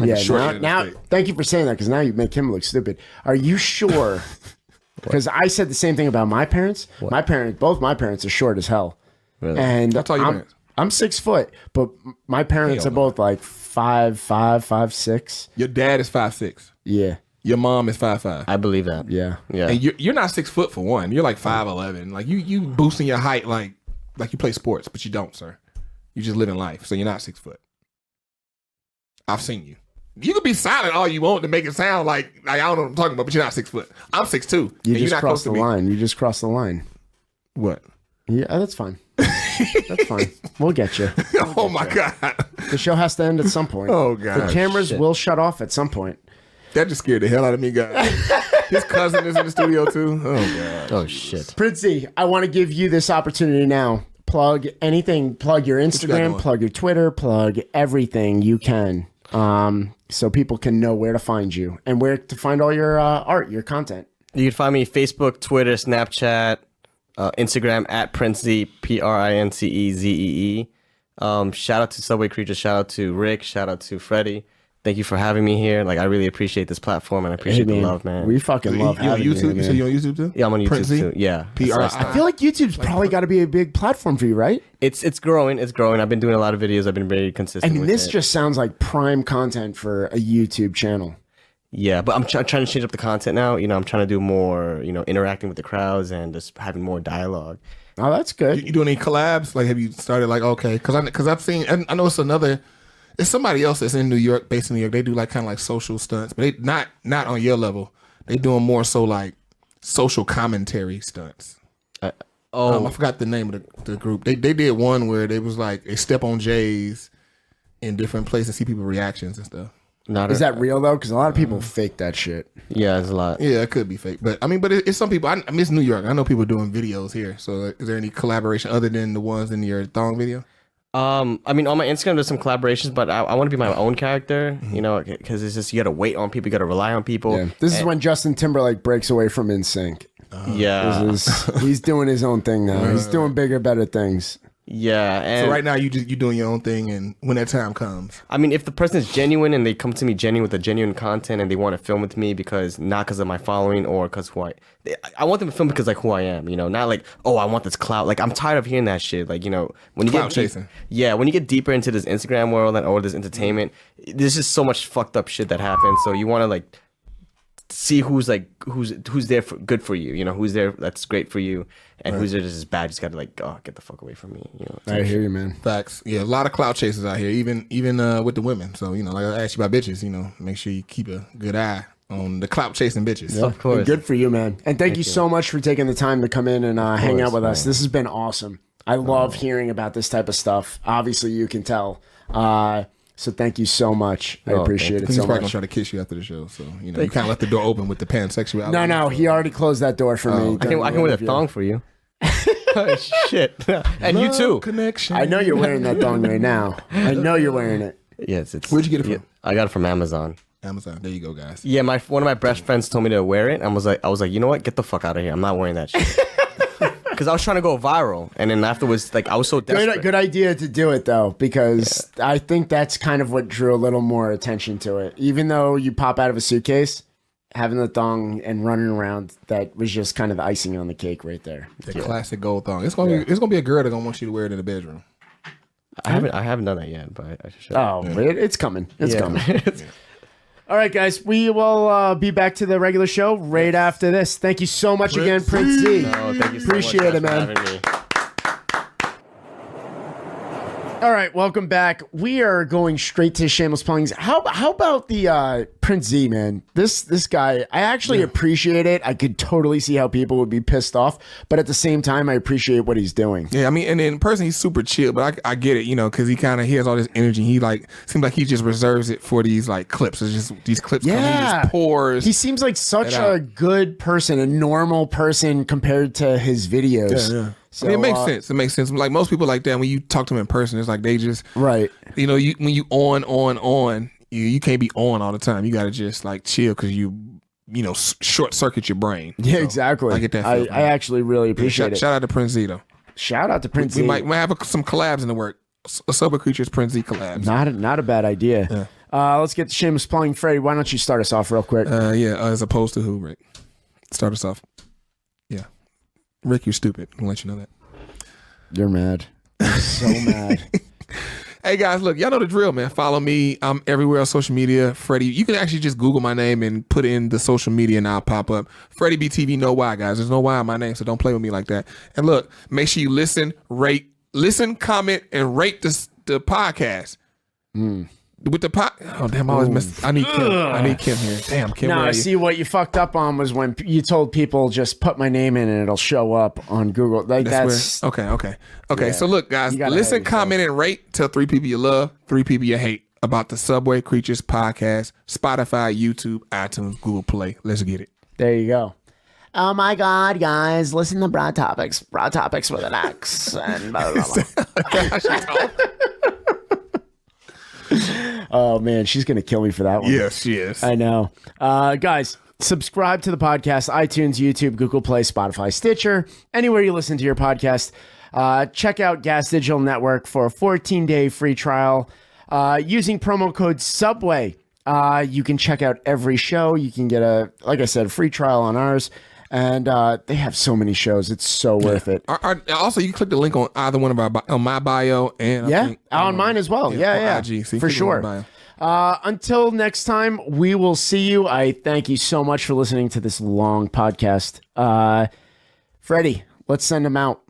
Yeah. Now, thank you for saying that because now you make him look stupid. Are you sure? Because I said the same thing about my parents. What? Both my parents are short as hell. Really? And that's all your parents. I'm 6 foot, but my parents are both like 5'5", 5'6". Your dad is 5'6". Yeah. Your mom is 5'5". I believe that. Yeah. And you're not 6 foot for one. You're like 5'11". Like you boosting your height like you play sports, but you don't, sir. You just live in life, so you're not 6 foot. I've seen you. You can be silent all you want to make it sound like I don't know what I'm talking about, but you're not 6 foot. I'm 6'2". You just crossed the line. You just crossed the line. What? Yeah, that's fine. That's fine. We'll get you. Oh my God. The show has to end at some point. Oh God. The cameras will shut off at some point. That just scared the hell out of me, guys. His cousin is in the studio too. Oh God. Oh shit. Princey, I want to give you this opportunity now. Plug anything. Plug your Instagram. Plug your Twitter. Plug everything you can. So people can know where to find you and where to find all your art, your content. You can find me Facebook, Twitter, Snapchat, Instagram at Princey, PRINCEZEE. Shout out to SubwayCreatures, shout out to Rick, shout out to Freddie. Thank you for having me here. Like I really appreciate this platform and I appreciate the love, man. We fucking love having you. YouTube? You say you're on YouTube too? Yeah, I'm on YouTube Princey? too. Yeah. I feel like YouTube's probably got to be a big platform for you, right? It's growing. It's growing. I've been doing a lot of videos. I've been very consistent. I mean, with this it. just sounds like prime content for a YouTube channel. Yeah, but I'm trying to change up the content now. You know, I'm trying to do more, interacting with the crowds and just having more dialogue. Oh, that's good. You doing any collabs? Like, have you started like, okay, because I've seen, and I know it's somebody else that's in New York, based in New York. They do like kind of like social stunts, but they not on your level. They doing more so like social commentary stunts. I forgot the name of the group. They did one where they was like they step on J's in different places, see people reactions and stuff. Is that real though? Because a lot of people fake that shit. Yeah, there's a lot. Yeah, it could be fake, but I mean, it's some people. I mean, it's New York. I know people doing videos here. So, is there any collaboration other than the ones in your thong video? I mean, on my Instagram, there's some collaborations, but I want to be my own character, because it's just you got to wait on people, you got to rely on people. Yeah. This is when Justin Timberlake breaks away from NSYNC. Yeah, he's doing his own thing now. He's doing bigger, better things. Yeah, and so right now you doing your own thing, and when that time comes, I mean, if the person is genuine and they come to me genuine with a genuine content and they want to film with me not because of my following or because I want them to film because like who I am, not like I want this clout. Like I'm tired of hearing that shit. Like when you clout chasing. When you get deeper into this Instagram world or this entertainment, there's just so much fucked up shit that happens. So you want to like see who's there for good for you, who's there that's great for you, and who's there just bad. Just gotta get the fuck away from me. I hear you, man. Facts. Yeah, a lot of clout chasers out here, even with the women. So like I asked you about bitches, make sure you keep a good eye on the clout chasing bitches. Yeah, of course. Good for you, man. And thank you so much for taking the time to come in and hang out with us. This has been awesome. I love hearing about this type of stuff. Obviously, you can tell. So thank you so much. I appreciate it so much. He's probably gonna try to kiss you after the show, so you kind of left the door open with the pansexuality. No, he already closed that door for me. I can wear the thong for you. Oh, shit. And you too. Connection. I know you're wearing that thong right now. I know you're wearing it. Yes, it's. Where'd you get it from? I got it from Amazon. Amazon. There you go, guys. Yeah, one of my best friends told me to wear it. I was like, you know what? Get the fuck out of here. I'm not wearing that shit. because I was trying to go viral, and then afterwards, like I was so desperate. Good idea to do it though, because I think that's kind of what drew a little more attention to it. Even though you pop out of a suitcase, having the thong and running around, that was just kind of the icing on the cake right there. The classic gold thong. It's gonna be a girl that's gonna want you to wear it in the bedroom. I haven't done that yet, but I should. Oh, it's coming. It's coming. All right, guys, we will be back to the regular show right after this. Thank you so much again, Prince Z. No, thank you so Appreciate much it, man. for having me. All right, welcome back. We are going straight to Shameless Pluggings. How about the Prince Z, man? This guy, I actually appreciate it. I could totally see how people would be pissed off, but at the same time, I appreciate what he's doing. Yeah, I mean, and in person, he's super chill, but I get it, you know, because he has all this energy. He seems like he just reserves it for these like clips. It's just these clips come in, he just pours. He seems like such a good person, a normal person compared to his videos. Yeah. So, I mean, it makes sense. It makes sense. Like most people like that, when you talk to them in person, it's like they just you know, when you on, you can't be on all the time. You got to just like chill because you know, short circuit your brain. Yeah, so, exactly. I get that. I actually really appreciate it. Shout out to Prince Z though. Shout out to Prince Z. We might have some collabs in the work. A SubwayCreatures Prince Z collabs. Not a bad idea. Yeah. Let's get to Shameless Plugging. Freddie, why don't you start us off real quick? As opposed to who, Rick? Start us off. Yeah. Rick, you're stupid. I'll let you know that. You're mad. I'm so mad. Hey guys, look, y'all know the drill, man. Follow me. I'm everywhere on social media. Freddie, you can actually just Google my name and put in the social media and I'll pop up. Freddie BTV, no Y, guys. There's no Y on my name, so don't play with me like that. And look, make sure you listen, comment, and rate the podcast. With the oh damn! I always missed. I need Kim here. Damn, Kim. No, see what you fucked up on was when you told people just put my name in and it'll show up on Google. Like that's okay. Yeah. So look, guys, You gotta listen, have comment, and rate. Tell 3 people you love, 3 people you hate about the SubwayCreatures podcast. Spotify, YouTube, iTunes, Google Play. Let's get it. There you go. Oh my God, guys! Listen to Broad Topics with an X, and blah, blah, blah. Oh man, she's gonna kill me for that one. Yes, she is. I know. Guys, subscribe to the podcast: iTunes, YouTube, Google Play, Spotify, Stitcher, anywhere you listen to your podcast. Check out Gas Digital Network for a 14-day free trial using promo code Subway. You can check out every show. You can get like I said, free trial on ours. And they have so many shows. It's so worth it. Also, you can click the link on either one of on my bio and I think, on mine as well. Yeah. IG, so for sure. Until next time, we will see you. I thank you so much for listening to this long podcast. Freddie, let's send them out.